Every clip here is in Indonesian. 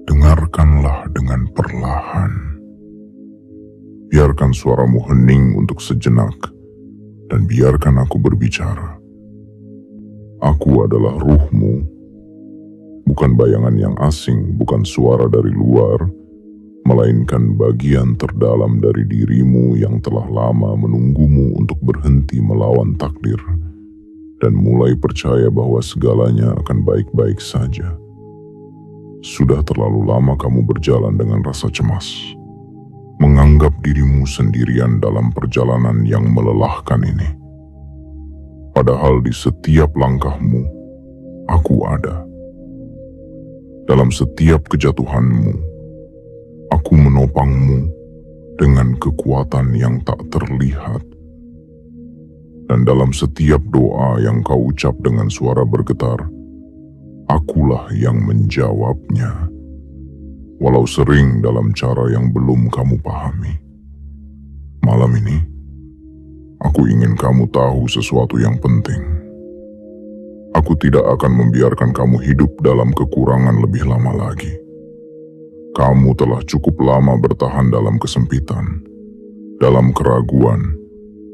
Dengarkanlah dengan perlahan. Biarkan suaramu hening untuk sejenak, dan biarkan aku berbicara. Aku adalah ruhmu, bukan bayangan yang asing, bukan suara dari luar, melainkan bagian terdalam dari dirimu yang telah lama menunggumu untuk berhenti melawan takdir dan mulai percaya bahwa segalanya akan baik-baik saja. Sudah terlalu lama kamu berjalan dengan rasa cemas, menganggap dirimu sendirian dalam perjalanan yang melelahkan ini. Padahal di setiap langkahmu, aku ada. Dalam setiap kejatuhanmu, aku menopangmu dengan kekuatan yang tak terlihat. Dan dalam setiap doa yang kau ucap dengan suara bergetar, akulah yang menjawabnya. Walau sering dalam cara yang belum kamu pahami. Malam ini, aku ingin kamu tahu sesuatu yang penting. Aku tidak akan membiarkan kamu hidup dalam kekurangan lebih lama lagi. Kamu telah cukup lama bertahan dalam kesempitan, dalam keraguan,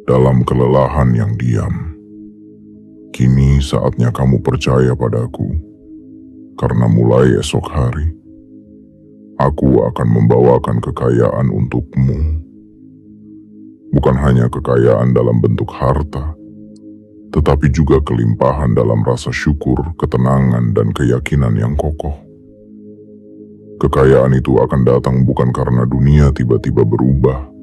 dalam kelelahan yang diam. Kini saatnya kamu percaya padaku, karena mulai esok hari, aku akan membawakan kekayaan untukmu. Bukan hanya kekayaan dalam bentuk harta, tetapi juga kelimpahan dalam rasa syukur, ketenangan, dan keyakinan yang kokoh. Kekayaan itu akan datang bukan karena dunia tiba-tiba berubah,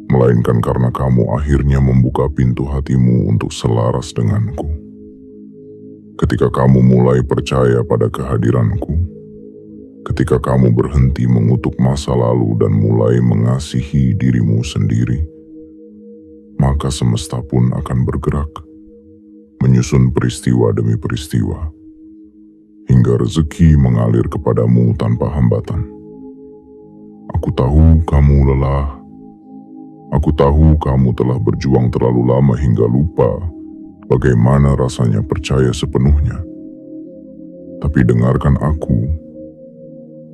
melainkan karena kamu akhirnya membuka pintu hatimu untuk selaras denganku. Ketika kamu mulai percaya pada kehadiranku, ketika kamu berhenti mengutuk masa lalu dan mulai mengasihi dirimu sendiri, maka semesta pun akan bergerak, menyusun peristiwa demi peristiwa, hingga rezeki mengalir kepadamu tanpa hambatan. Aku tahu kamu lelah. Aku tahu kamu telah berjuang terlalu lama hingga lupa bagaimana rasanya percaya sepenuhnya. Tapi dengarkan aku,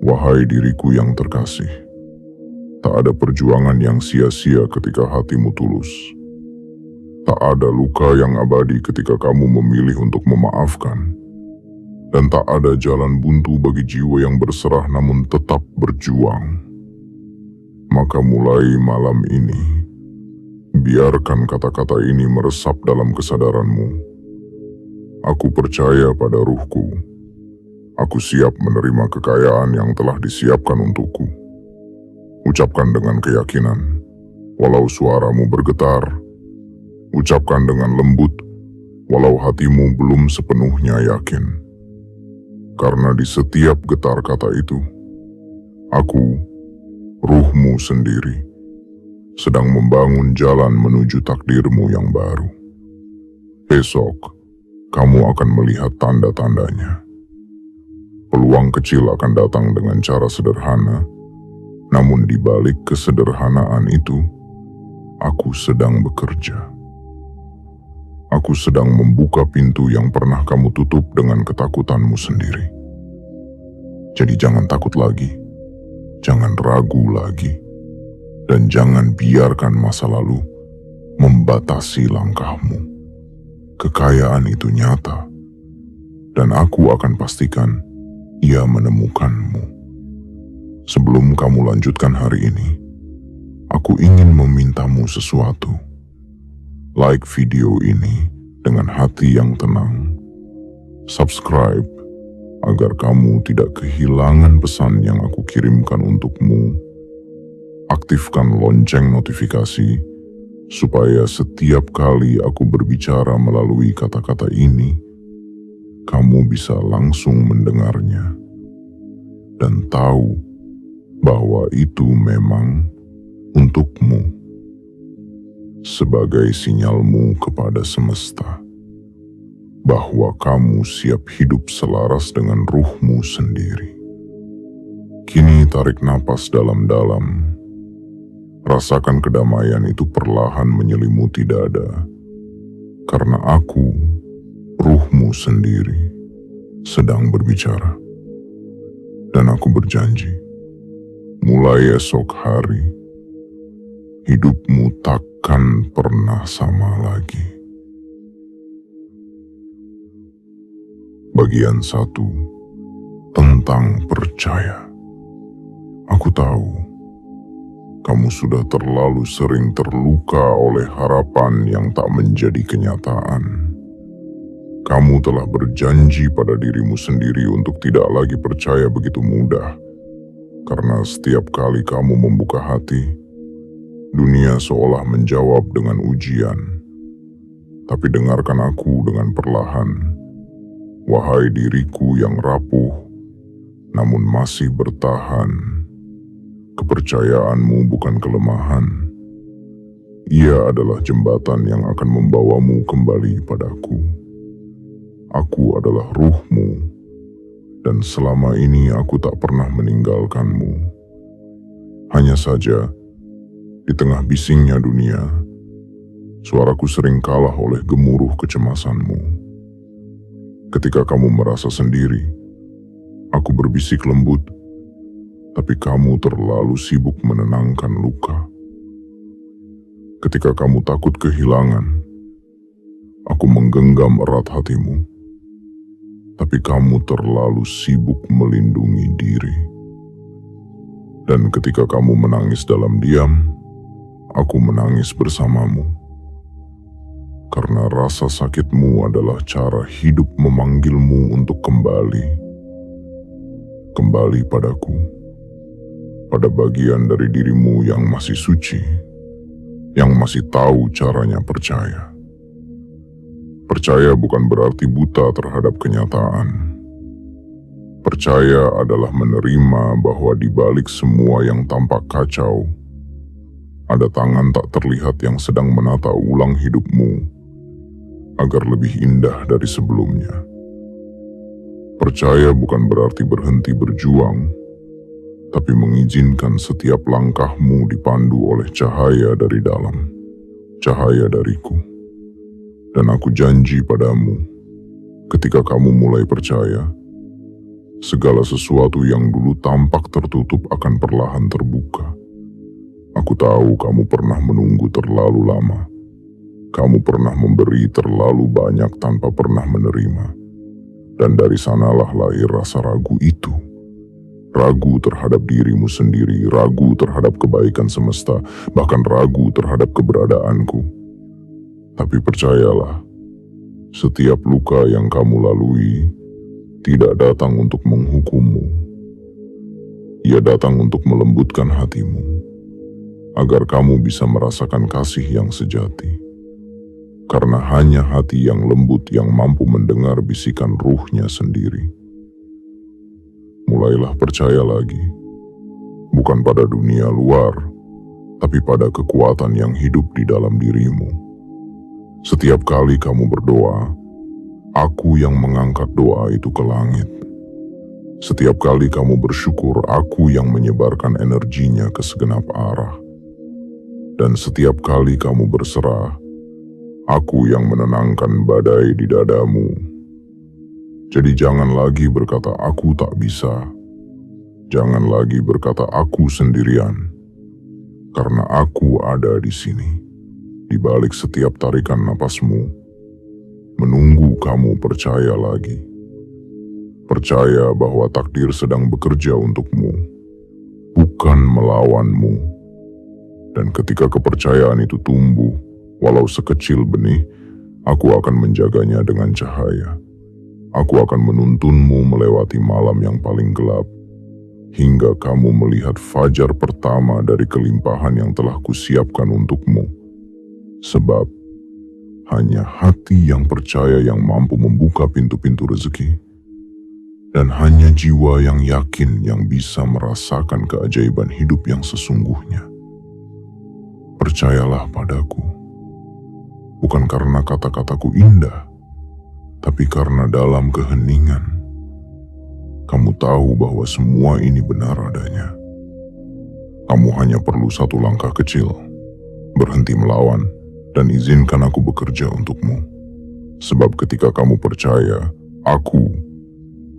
wahai diriku yang terkasih. Tak ada perjuangan yang sia-sia ketika hatimu tulus. Tak ada luka yang abadi ketika kamu memilih untuk memaafkan. Dan tak ada jalan buntu bagi jiwa yang berserah namun tetap berjuang. Maka mulai malam ini, biarkan kata-kata ini meresap dalam kesadaranmu. Aku percaya pada ruhku. Aku siap menerima kekayaan yang telah disiapkan untukku. Ucapkan dengan keyakinan, walau suaramu bergetar. Ucapkan dengan lembut, walau hatimu belum sepenuhnya yakin. Karena di setiap getar kata itu, aku, ruhmu sendiri, sedang membangun jalan menuju takdirmu yang baru. Besok, kamu akan melihat tanda-tandanya. Peluang kecil akan datang dengan cara sederhana, namun di balik kesederhanaan itu, aku sedang bekerja. Aku sedang membuka pintu yang pernah kamu tutup dengan ketakutanmu sendiri. Jadi jangan takut lagi, jangan ragu lagi, dan jangan biarkan masa lalu membatasi langkahmu. Kekayaan itu nyata, dan aku akan pastikan ia menemukanmu. Sebelum kamu lanjutkan hari ini, aku ingin memintamu sesuatu. Like video ini dengan hati yang tenang. Subscribe agar kamu tidak kehilangan pesan yang aku kirimkan untukmu. Aktifkan lonceng notifikasi supaya setiap kali aku berbicara melalui kata-kata ini, kamu bisa langsung mendengarnya dan tahu bahwa itu memang untukmu. Sebagai sinyalmu kepada semesta bahwa kamu siap hidup selaras dengan ruhmu sendiri. Kini tarik napas dalam-dalam. Rasakan kedamaian itu perlahan menyelimuti dada. Karena aku, sendiri sedang berbicara. Dan aku berjanji, mulai esok hari, hidupmu takkan pernah sama lagi. Bagian 1, tentang percaya. Aku tahu, kamu sudah terlalu sering terluka oleh harapan yang tak menjadi kenyataan. Kamu telah berjanji pada dirimu sendiri untuk tidak lagi percaya begitu mudah, karena setiap kali kamu membuka hati, dunia seolah menjawab dengan ujian. Tapi dengarkan aku dengan perlahan, wahai diriku yang rapuh, namun masih bertahan. Kepercayaanmu bukan kelemahan. Ia adalah jembatan yang akan membawamu kembali padaku. Aku adalah ruhmu, dan selama ini aku tak pernah meninggalkanmu. Hanya saja, di tengah bisingnya dunia, suaraku sering kalah oleh gemuruh kecemasanmu. Ketika kamu merasa sendiri, aku berbisik lembut, tapi kamu terlalu sibuk menenangkan luka. Ketika kamu takut kehilangan, aku menggenggam erat hatimu, tapi kamu terlalu sibuk melindungi diri. Dan ketika kamu menangis dalam diam, aku menangis bersamamu. Karena rasa sakitmu adalah cara hidup memanggilmu untuk kembali. Kembali padaku. Pada bagian dari dirimu yang masih suci, yang masih tahu caranya percaya. Percaya bukan berarti buta terhadap kenyataan. Percaya adalah menerima bahwa di balik semua yang tampak kacau, ada tangan tak terlihat yang sedang menata ulang hidupmu agar lebih indah dari sebelumnya. Percaya bukan berarti berhenti berjuang, tapi mengizinkan setiap langkahmu dipandu oleh cahaya dari dalam, cahaya dariku. Dan aku janji padamu, ketika kamu mulai percaya, segala sesuatu yang dulu tampak tertutup akan perlahan terbuka. Aku tahu kamu pernah menunggu terlalu lama. Kamu pernah memberi terlalu banyak tanpa pernah menerima. Dan dari sanalah lahir rasa ragu itu. Ragu terhadap dirimu sendiri, ragu terhadap kebaikan semesta, bahkan ragu terhadap keberadaanku. Tapi percayalah, setiap luka yang kamu lalui tidak datang untuk menghukummu. Ia datang untuk melembutkan hatimu, agar kamu bisa merasakan kasih yang sejati. Karena hanya hati yang lembut yang mampu mendengar bisikan ruhnya sendiri. Mulailah percaya lagi, bukan pada dunia luar, tapi pada kekuatan yang hidup di dalam dirimu. Setiap kali kamu berdoa, aku yang mengangkat doa itu ke langit. Setiap kali kamu bersyukur, aku yang menyebarkan energinya ke segenap arah. Dan setiap kali kamu berserah, aku yang menenangkan badai di dadamu. Jadi jangan lagi berkata aku tak bisa. Jangan lagi berkata aku sendirian. Karena aku ada di sini. Di balik setiap tarikan napasmu, menunggu kamu percaya lagi. Percaya bahwa takdir sedang bekerja untukmu, bukan melawanmu. Dan ketika kepercayaan itu tumbuh, walau sekecil benih, aku akan menjaganya dengan cahaya. Aku akan menuntunmu melewati malam yang paling gelap, hingga kamu melihat fajar pertama dari kelimpahan yang telah kusiapkan untukmu. Sebab hanya hati yang percaya yang mampu membuka pintu-pintu rezeki. Dan hanya jiwa yang yakin yang bisa merasakan keajaiban hidup yang sesungguhnya. Percayalah padaku. Bukan karena kata-kataku indah, tapi karena dalam keheningan, kamu tahu bahwa semua ini benar adanya. Kamu hanya perlu satu langkah kecil, berhenti melawan, dan izinkan aku bekerja untukmu. Sebab ketika kamu percaya, aku,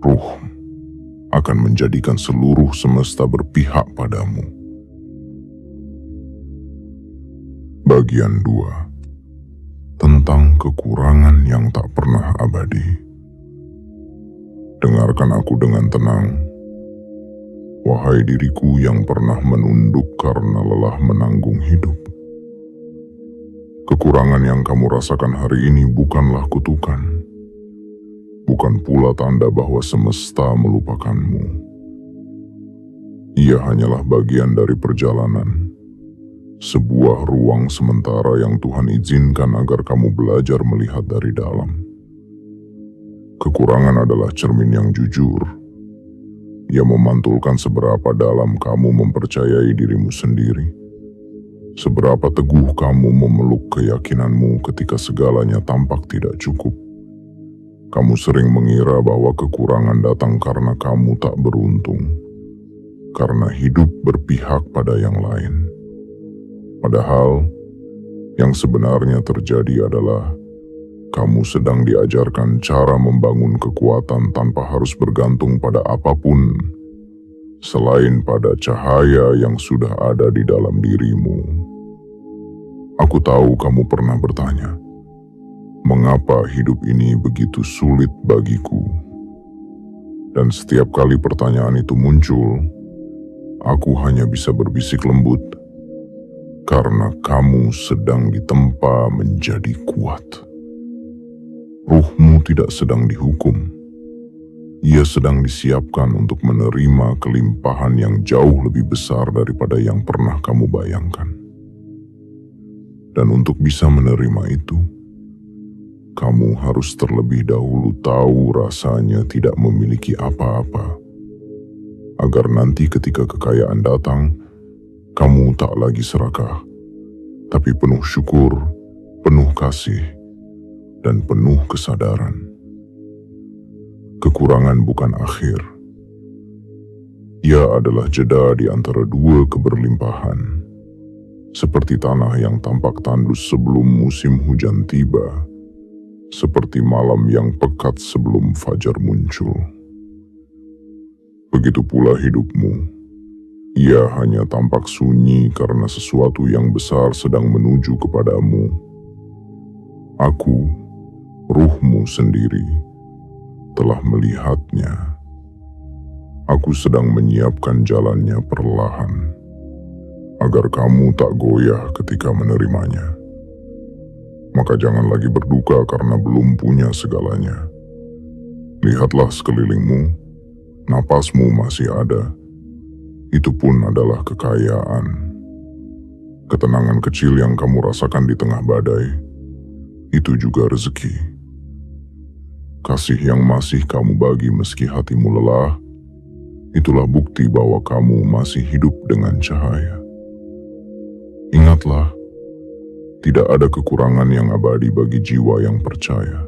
Ruh, akan menjadikan seluruh semesta berpihak padamu. Bagian 2. Tentang kekurangan yang tak pernah abadi. Dengarkan aku dengan tenang, wahai diriku yang pernah menunduk karena lelah menanggung hidup. Kekurangan yang kamu rasakan hari ini bukanlah kutukan, bukan pula tanda bahwa semesta melupakanmu. Ia hanyalah bagian dari perjalanan, sebuah ruang sementara yang Tuhan izinkan agar kamu belajar melihat dari dalam. Kekurangan adalah cermin yang jujur. Ia memantulkan seberapa dalam kamu mempercayai dirimu sendiri. Seberapa teguh kamu memeluk keyakinanmu ketika segalanya tampak tidak cukup. Kamu sering mengira bahwa kekurangan datang karena kamu tak beruntung, karena hidup berpihak pada yang lain. Padahal, yang sebenarnya terjadi adalah kamu sedang diajarkan cara membangun kekuatan tanpa harus bergantung pada apapun selain pada cahaya yang sudah ada di dalam dirimu. Aku tahu kamu pernah bertanya, mengapa hidup ini begitu sulit bagiku? Dan setiap kali pertanyaan itu muncul, aku hanya bisa berbisik lembut, karena kamu sedang ditempa menjadi kuat. Ruhmu tidak sedang dihukum. Ia sedang disiapkan untuk menerima kelimpahan yang jauh lebih besar daripada yang pernah kamu bayangkan. Dan untuk bisa menerima itu, kamu harus terlebih dahulu tahu rasanya tidak memiliki apa-apa. Agar nanti ketika kekayaan datang, kamu tak lagi serakah, tapi penuh syukur, penuh kasih, dan penuh kesadaran. Kekurangan bukan akhir. Ia adalah jeda di antara dua keberlimpahan. Seperti tanah yang tampak tandus sebelum musim hujan tiba, seperti malam yang pekat sebelum fajar muncul. Begitu pula hidupmu. Ia hanya tampak sunyi karena sesuatu yang besar sedang menuju kepadamu. Aku, ruhmu sendiri, telah melihatnya. Aku sedang menyiapkan jalannya perlahan, agar kamu tak goyah ketika menerimanya. Maka jangan lagi berduka karena belum punya segalanya. Lihatlah sekelilingmu, napasmu masih ada. Itu pun adalah kekayaan. Ketenangan kecil yang kamu rasakan di tengah badai, itu juga rezeki. Kasih yang masih kamu bagi meski hatimu lelah, itulah bukti bahwa kamu masih hidup dengan cahaya. Ingatlah, tidak ada kekurangan yang abadi bagi jiwa yang percaya.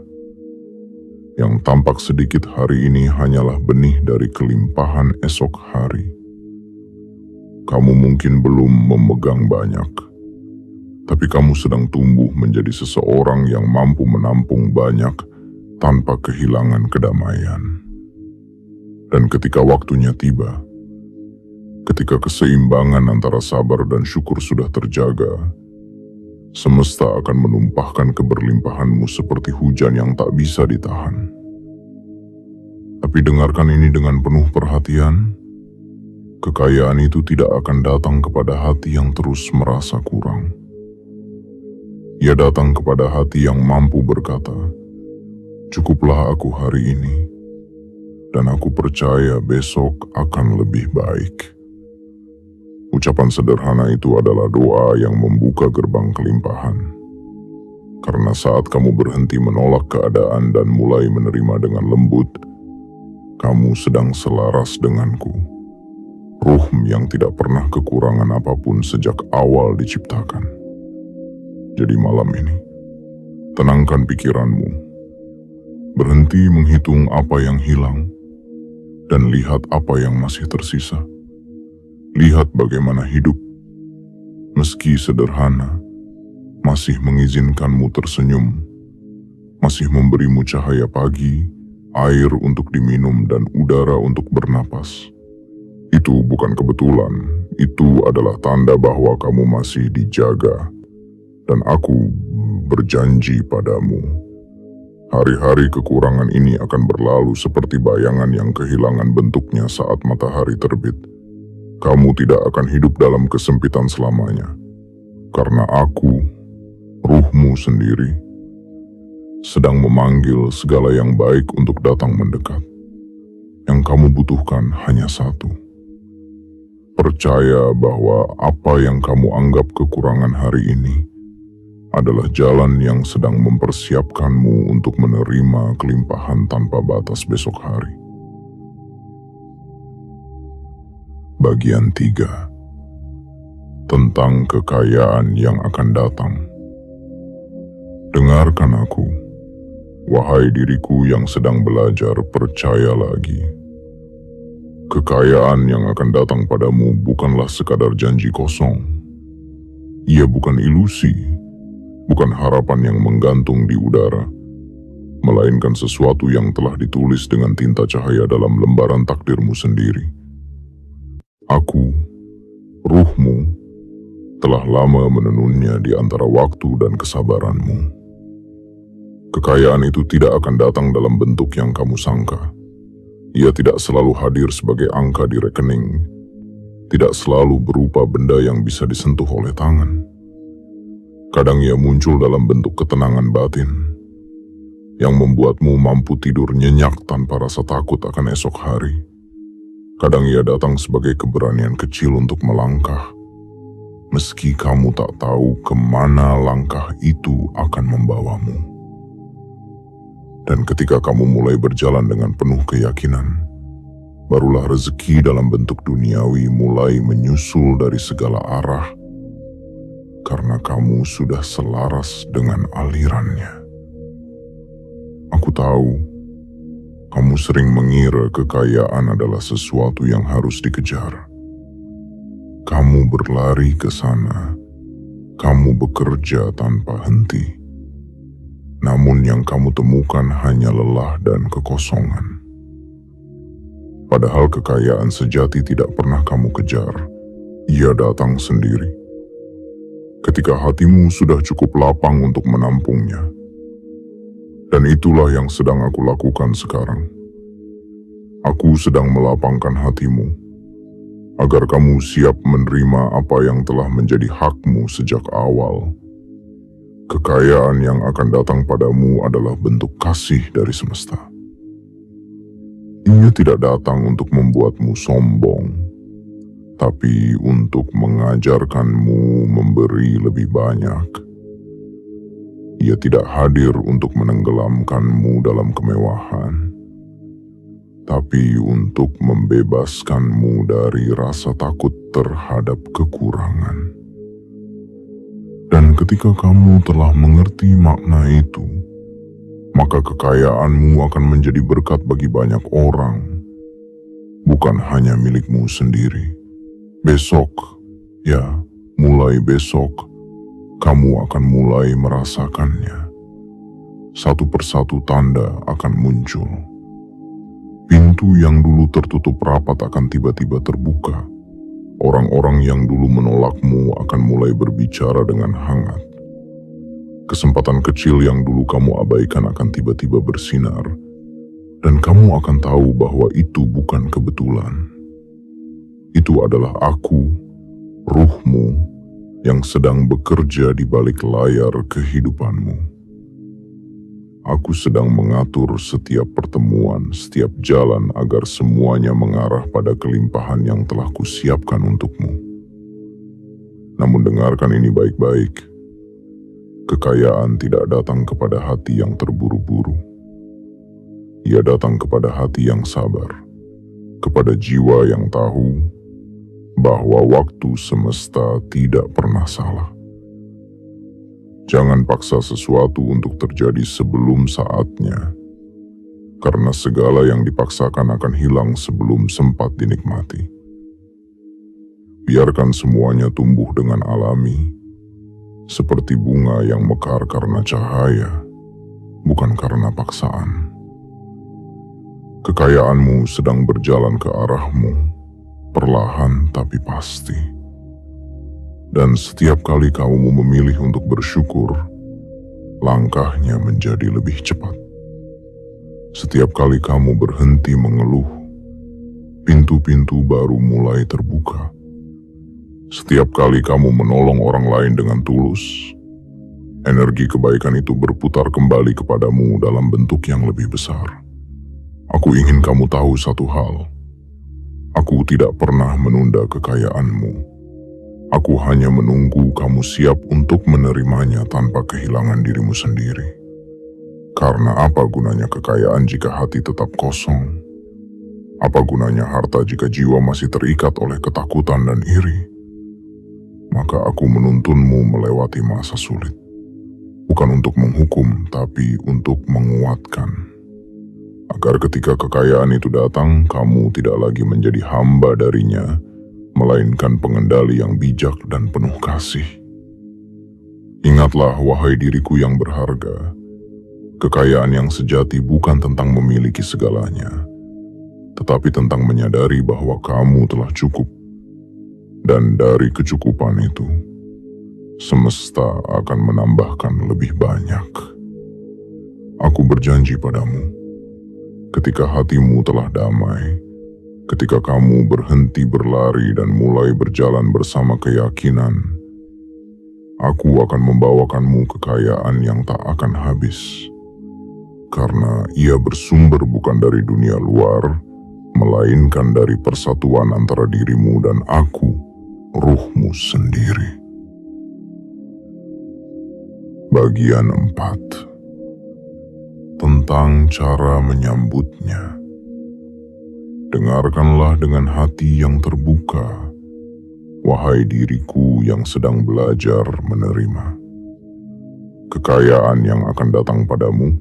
Yang tampak sedikit hari ini hanyalah benih dari kelimpahan esok hari. Kamu mungkin belum memegang banyak, tapi kamu sedang tumbuh menjadi seseorang yang mampu menampung banyak tanpa kehilangan kedamaian. Dan ketika waktunya tiba, ketika keseimbangan antara sabar dan syukur sudah terjaga, semesta akan menumpahkan keberlimpahanmu seperti hujan yang tak bisa ditahan. Tapi dengarkan ini dengan penuh perhatian. Kekayaan itu tidak akan datang kepada hati yang terus merasa kurang. Ia datang kepada hati yang mampu berkata, "Cukuplah aku hari ini, dan aku percaya besok akan lebih baik." Ucapan sederhana itu adalah doa yang membuka gerbang kelimpahan. Karena saat kamu berhenti menolak keadaan dan mulai menerima dengan lembut, kamu sedang selaras denganku, ruh yang tidak pernah kekurangan apapun sejak awal diciptakan. Jadi malam ini, tenangkan pikiranmu, berhenti menghitung apa yang hilang, dan lihat apa yang masih tersisa. Lihat bagaimana hidup, meski sederhana, masih mengizinkanmu tersenyum, masih memberimu cahaya pagi, air untuk diminum, dan udara untuk bernapas. Itu bukan kebetulan, itu adalah tanda bahwa kamu masih dijaga. Dan aku berjanji padamu, hari-hari kekurangan ini akan berlalu seperti bayangan yang kehilangan bentuknya saat matahari terbit. Kamu tidak akan hidup dalam kesempitan selamanya, karena aku, ruhmu sendiri, sedang memanggil segala yang baik untuk datang mendekat. Yang kamu butuhkan hanya satu. Percaya bahwa apa yang kamu anggap kekurangan hari ini adalah jalan yang sedang mempersiapkanmu untuk menerima kelimpahan tanpa batas besok hari. Bagian 3. Tentang kekayaan yang akan datang. Dengarkan aku, wahai diriku yang sedang belajar, percaya lagi. Kekayaan yang akan datang padamu bukanlah sekadar janji kosong. Ia bukan ilusi, bukan harapan yang menggantung di udara, melainkan sesuatu yang telah ditulis dengan tinta cahaya dalam lembaran takdirmu sendiri. Aku, ruhmu, telah lama menenunnya di antara waktu dan kesabaranmu. Kekayaan itu tidak akan datang dalam bentuk yang kamu sangka. Ia tidak selalu hadir sebagai angka di rekening, tidak selalu berupa benda yang bisa disentuh oleh tangan. Kadang ia muncul dalam bentuk ketenangan batin, yang membuatmu mampu tidur nyenyak tanpa rasa takut akan esok hari. Kadang ia datang sebagai keberanian kecil untuk melangkah, meski kamu tak tahu kemana langkah itu akan membawamu. Dan ketika kamu mulai berjalan dengan penuh keyakinan, barulah rezeki dalam bentuk duniawi mulai menyusul dari segala arah, karena kamu sudah selaras dengan alirannya. Aku tahu, kamu sering mengira kekayaan adalah sesuatu yang harus dikejar. Kamu berlari ke sana, kamu bekerja tanpa henti. Namun yang kamu temukan hanya lelah dan kekosongan. Padahal kekayaan sejati tidak pernah kamu kejar, ia datang sendiri. Ketika hatimu sudah cukup lapang untuk menampungnya. Dan itulah yang sedang aku lakukan sekarang. Aku sedang melapangkan hatimu, agar kamu siap menerima apa yang telah menjadi hakmu sejak awal. Kekayaan yang akan datang padamu adalah bentuk kasih dari semesta. Ia tidak datang untuk membuatmu sombong, tapi untuk mengajarkanmu memberi lebih banyak. Ia tidak hadir untuk menenggelamkanmu dalam kemewahan, tapi untuk membebaskanmu dari rasa takut terhadap kekurangan. Dan ketika kamu telah mengerti makna itu, maka kekayaanmu akan menjadi berkat bagi banyak orang, bukan hanya milikmu sendiri. Besok, ya, mulai besok, kamu akan mulai merasakannya. Satu persatu tanda akan muncul. Pintu yang dulu tertutup rapat akan tiba-tiba terbuka. Orang-orang yang dulu menolakmu akan mulai berbicara dengan hangat. Kesempatan kecil yang dulu kamu abaikan akan tiba-tiba bersinar, dan kamu akan tahu bahwa itu bukan kebetulan. Itu adalah aku, ruhmu, yang sedang bekerja di balik layar kehidupanmu. Aku sedang mengatur setiap pertemuan, setiap jalan agar semuanya mengarah pada kelimpahan yang telah kusiapkan untukmu. Namun dengarkan ini baik-baik. Kekayaan tidak datang kepada hati yang terburu-buru. Ia datang kepada hati yang sabar, kepada jiwa yang tahu bahwa waktu semesta tidak pernah salah. Jangan paksa sesuatu untuk terjadi sebelum saatnya, karena segala yang dipaksakan akan hilang sebelum sempat dinikmati. Biarkan semuanya tumbuh dengan alami, seperti bunga yang mekar karena cahaya. bukan karena paksaan. Kekayaanmu sedang berjalan ke arahmu, perlahan tapi pasti. Dan setiap kali kamu memilih untuk bersyukur, langkahnya menjadi lebih cepat. Setiap kali kamu berhenti mengeluh, pintu-pintu baru mulai terbuka. Setiap kali kamu menolong orang lain dengan tulus, energi kebaikan itu berputar kembali kepadamu dalam bentuk yang lebih besar. Aku ingin kamu tahu satu hal. Aku tidak pernah menunda kekayaanmu. Aku hanya menunggu kamu siap untuk menerimanya tanpa kehilangan dirimu sendiri. Karena apa gunanya kekayaan jika hati tetap kosong? Apa gunanya harta jika jiwa masih terikat oleh ketakutan dan iri? Maka aku menuntunmu melewati masa sulit. Bukan untuk menghukum, tapi untuk menguatkan. Agar ketika kekayaan itu datang, kamu tidak lagi menjadi hamba darinya, melainkan pengendali yang bijak dan penuh kasih. Ingatlah, wahai diriku yang berharga, kekayaan yang sejati bukan tentang memiliki segalanya, tetapi tentang menyadari bahwa kamu telah cukup. Dan dari kecukupan itu, semesta akan menambahkan lebih banyak. Aku berjanji padamu, ketika hatimu telah damai, ketika kamu berhenti berlari dan mulai berjalan bersama keyakinan, aku akan membawakanmu kekayaan yang tak akan habis. Karena ia bersumber bukan dari dunia luar, melainkan dari persatuan antara dirimu dan aku, ruhmu sendiri. Bagian 4. Tentang cara menyambutnya. Dengarkanlah dengan hati yang terbuka, wahai diriku yang sedang belajar menerima. Kekayaan yang akan datang padamu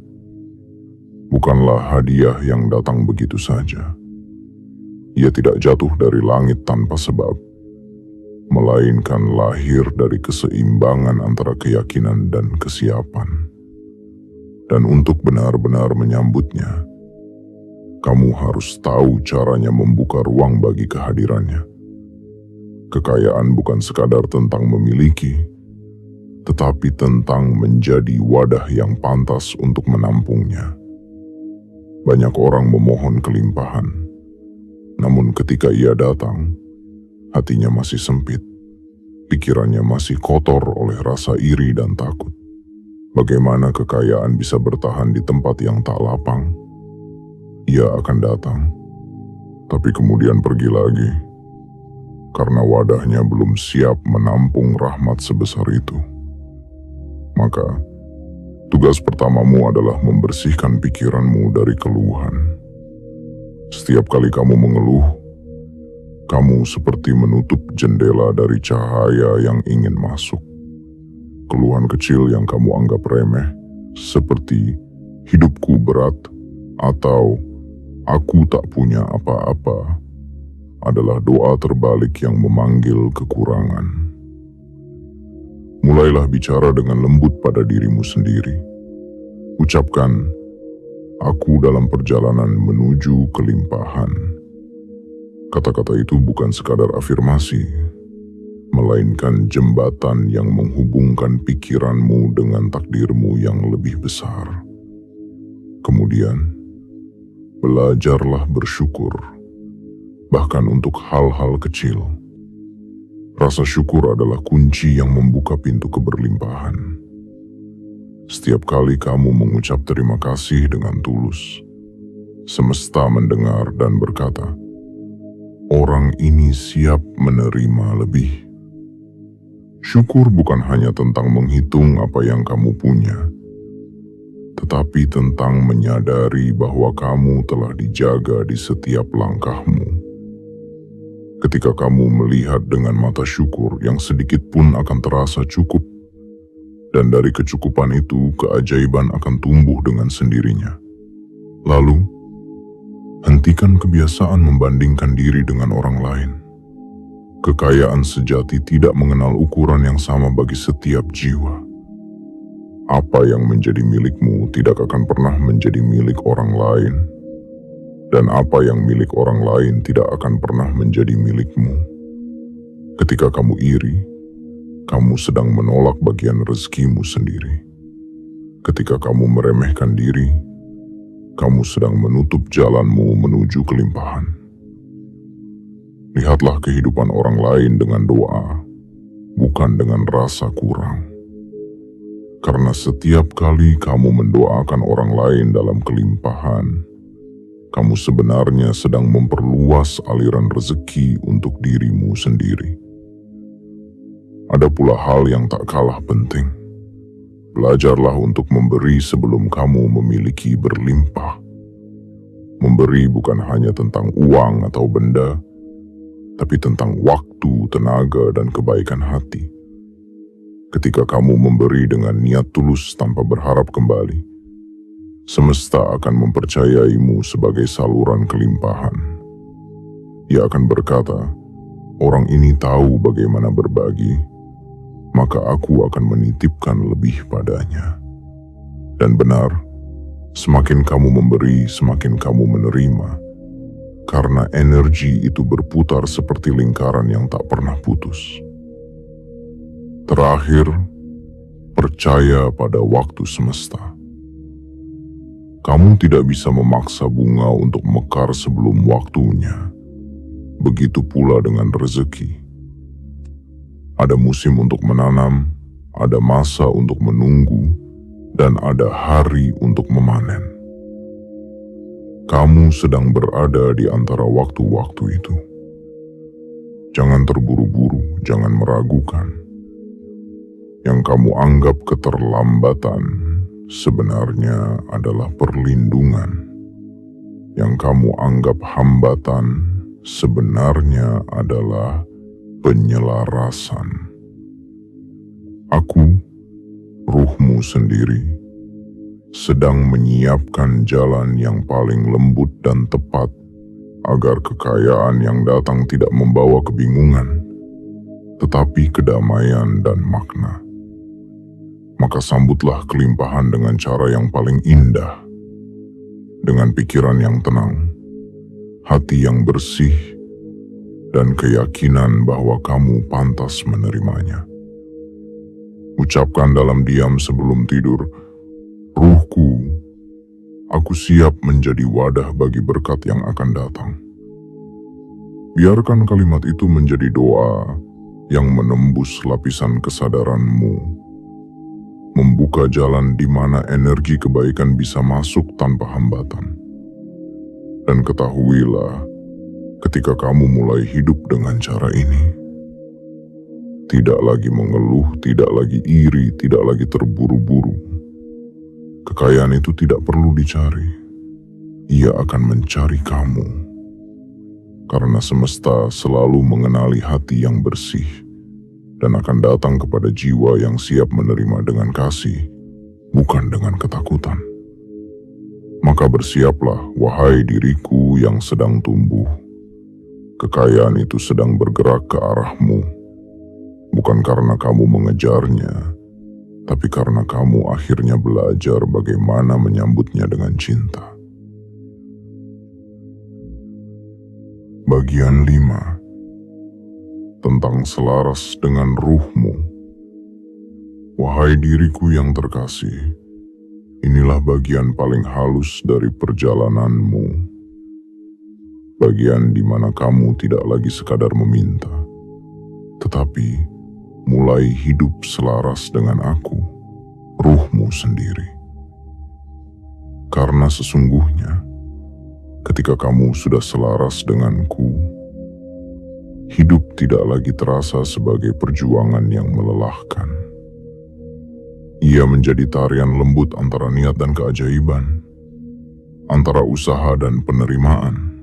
bukanlah hadiah yang datang begitu saja. Ia tidak jatuh dari langit tanpa sebab, melainkan lahir dari keseimbangan antara keyakinan dan kesiapan. Dan untuk benar-benar menyambutnya, kamu harus tahu caranya membuka ruang bagi kehadirannya. Kekayaan bukan sekadar tentang memiliki, tetapi tentang menjadi wadah yang pantas untuk menampungnya. Banyak orang memohon kelimpahan, namun ketika ia datang, hatinya masih sempit, pikirannya masih kotor oleh rasa iri dan takut. Bagaimana kekayaan bisa bertahan di tempat yang tak lapang? Ia akan datang, tapi kemudian pergi lagi, karena wadahnya belum siap menampung rahmat sebesar itu. Maka, tugas pertamamu adalah membersihkan pikiranmu dari keluhan. Setiap kali kamu mengeluh, kamu seperti menutup jendela dari cahaya yang ingin masuk. Keluhan kecil yang kamu anggap remeh, seperti hidupku berat atau aku tak punya apa-apa, adalah doa terbalik yang memanggil kekurangan. Mulailah bicara dengan lembut pada dirimu sendiri. Ucapkan, aku dalam perjalanan menuju kelimpahan. Kata-kata itu bukan sekadar afirmasi, melainkan jembatan yang menghubungkan pikiranmu dengan takdirmu yang lebih besar. Kemudian, belajarlah bersyukur, bahkan untuk hal-hal kecil. Rasa syukur adalah kunci yang membuka pintu keberlimpahan. Setiap kali kamu mengucap terima kasih dengan tulus, semesta mendengar dan berkata, orang ini siap menerima lebih. Syukur bukan hanya tentang menghitung apa yang kamu punya, tetapi tentang menyadari bahwa kamu telah dijaga di setiap langkahmu. Ketika kamu melihat dengan mata syukur, yang sedikit pun akan terasa cukup, dan dari kecukupan itu keajaiban akan tumbuh dengan sendirinya. Lalu, hentikan kebiasaan membandingkan diri dengan orang lain. Kekayaan sejati tidak mengenal ukuran yang sama bagi setiap jiwa. Apa yang menjadi milikmu tidak akan pernah menjadi milik orang lain, dan apa yang milik orang lain tidak akan pernah menjadi milikmu. Ketika kamu iri, kamu sedang menolak bagian rezekimu sendiri. Ketika kamu meremehkan diri, kamu sedang menutup jalanmu menuju kelimpahan. Lihatlah kehidupan orang lain dengan doa, bukan dengan rasa kurang. Karena setiap kali kamu mendoakan orang lain dalam kelimpahan, kamu sebenarnya sedang memperluas aliran rezeki untuk dirimu sendiri. Ada pula hal yang tak kalah penting. Belajarlah untuk memberi sebelum kamu memiliki berlimpah. Memberi bukan hanya tentang uang atau benda, tapi tentang waktu, tenaga, dan kebaikan hati. Ketika kamu memberi dengan niat tulus tanpa berharap kembali, semesta akan mempercayaimu sebagai saluran kelimpahan. Ia akan berkata, orang ini tahu bagaimana berbagi, maka aku akan menitipkan lebih padanya. Dan benar, semakin kamu memberi, semakin kamu menerima, karena energi itu berputar seperti lingkaran yang tak pernah putus. Terakhir, percaya pada waktu semesta. Kamu tidak bisa memaksa bunga untuk mekar sebelum waktunya. Begitu pula dengan rezeki. Ada musim untuk menanam, ada masa untuk menunggu, dan ada hari untuk memanen. Kamu sedang berada di antara waktu-waktu itu. Jangan terburu-buru, jangan meragukan. Yang kamu anggap keterlambatan sebenarnya adalah perlindungan. Yang kamu anggap hambatan sebenarnya adalah penyelarasan. Aku, ruhmu sendiri, sedang menyiapkan jalan yang paling lembut dan tepat agar kekayaan yang datang tidak membawa kebingungan, tetapi kedamaian dan makna. Maka sambutlah kelimpahan dengan cara yang paling indah, dengan pikiran yang tenang, hati yang bersih, dan keyakinan bahwa kamu pantas menerimanya. Ucapkan dalam diam sebelum tidur, ruhku, aku siap menjadi wadah bagi berkat yang akan datang. Biarkan kalimat itu menjadi doa yang menembus lapisan kesadaranmu, membuka jalan di mana energi kebaikan bisa masuk tanpa hambatan. Dan ketahuilah, ketika kamu mulai hidup dengan cara ini, tidak lagi mengeluh, tidak lagi iri, tidak lagi terburu-buru. Kekayaan itu tidak perlu dicari. Ia akan mencari kamu. Karena semesta selalu mengenali hati yang bersih dan akan datang kepada jiwa yang siap menerima dengan kasih, bukan dengan ketakutan. Maka bersiaplah, wahai diriku yang sedang tumbuh. Kekayaan itu sedang bergerak ke arahmu, bukan karena kamu mengejarnya, tapi karena kamu akhirnya belajar bagaimana menyambutnya dengan cinta. Bagian 5. Tentang selaras dengan ruhmu. Wahai diriku yang terkasih, inilah bagian paling halus dari perjalananmu. Bagian di mana kamu tidak lagi sekadar meminta, tetapi mulai hidup selaras dengan aku, ruhmu sendiri. Karena sesungguhnya, ketika kamu sudah selaras denganku, hidup tidak lagi terasa sebagai perjuangan yang melelahkan. Ia menjadi tarian lembut antara niat dan keajaiban, antara usaha dan penerimaan.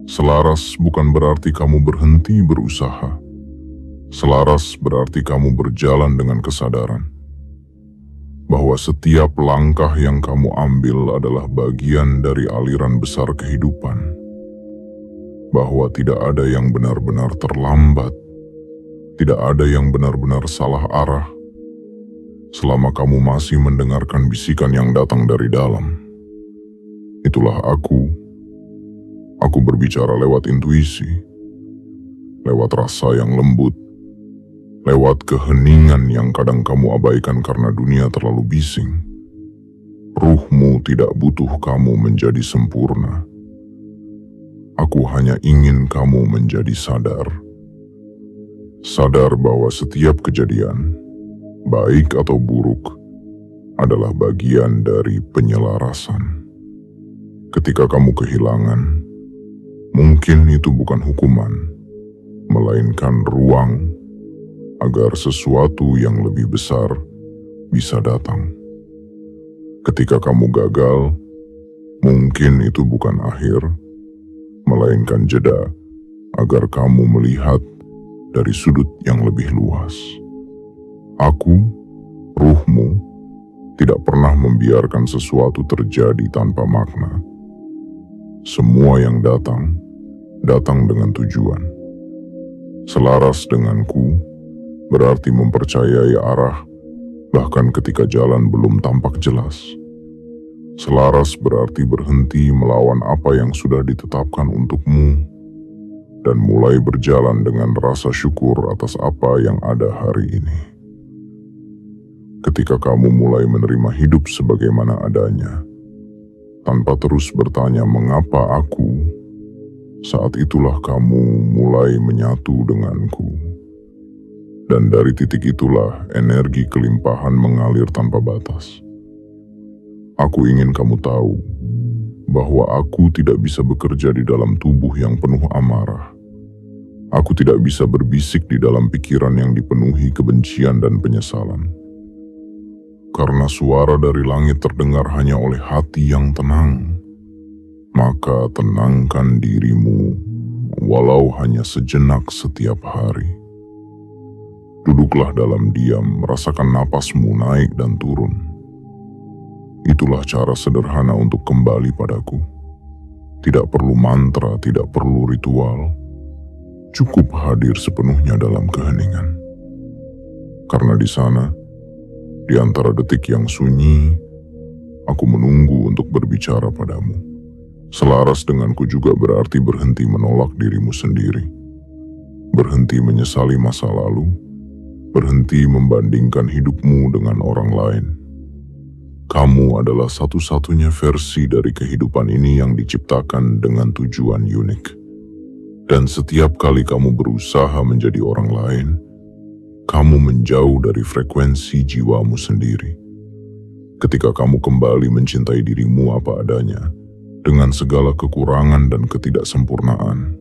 Selaras bukan berarti kamu berhenti berusaha. Selaras berarti kamu berjalan dengan kesadaran bahwa setiap langkah yang kamu ambil adalah bagian dari aliran besar kehidupan. Bahwa tidak ada yang benar-benar terlambat, tidak ada yang benar-benar salah arah. Selama kamu masih mendengarkan bisikan yang datang dari dalam, itulah aku. Aku berbicara lewat intuisi, lewat rasa yang lembut, lewat keheningan yang kadang kamu abaikan karena dunia terlalu bising. Ruhmu tidak butuh kamu menjadi sempurna. Aku hanya ingin kamu menjadi sadar. Sadar bahwa setiap kejadian, baik atau buruk, adalah bagian dari penyelarasan. Ketika kamu kehilangan, mungkin itu bukan hukuman, melainkan ruang agar sesuatu yang lebih besar bisa datang. Ketika kamu gagal, mungkin itu bukan akhir, melainkan jeda agar kamu melihat dari sudut yang lebih luas. Aku, ruhmu, tidak pernah membiarkan sesuatu terjadi tanpa makna. Semua yang datang dengan tujuan. Selaras denganku berarti mempercayai arah bahkan ketika jalan belum tampak jelas. Selaras berarti berhenti melawan apa yang sudah ditetapkan untukmu dan mulai berjalan dengan rasa syukur atas apa yang ada hari ini. Ketika kamu mulai menerima hidup sebagaimana adanya, tanpa terus bertanya mengapa aku, saat itulah kamu mulai menyatu denganku. Dan dari titik itulah energi kelimpahan mengalir tanpa batas. Aku ingin kamu tahu bahwa aku tidak bisa bekerja di dalam tubuh yang penuh amarah. Aku tidak bisa berbisik di dalam pikiran yang dipenuhi kebencian dan penyesalan. Karena suara dari langit terdengar hanya oleh hati yang tenang, maka tenangkan dirimu walau hanya sejenak setiap hari. Duduklah dalam diam, merasakan napasmu naik dan turun. Itulah cara sederhana untuk kembali padaku. Tidak perlu mantra, tidak perlu ritual. Cukup hadir sepenuhnya dalam keheningan. Karena di sana, di antara detik yang sunyi, aku menunggu untuk berbicara padamu. Selaras denganku juga berarti berhenti menolak dirimu sendiri. Berhenti menyesali masa lalu. Berhenti membandingkan hidupmu dengan orang lain. Kamu adalah satu-satunya versi dari kehidupan ini yang diciptakan dengan tujuan unik. Dan setiap kali kamu berusaha menjadi orang lain, kamu menjauh dari frekuensi jiwamu sendiri. Ketika kamu kembali mencintai dirimu apa adanya, dengan segala kekurangan dan ketidaksempurnaan,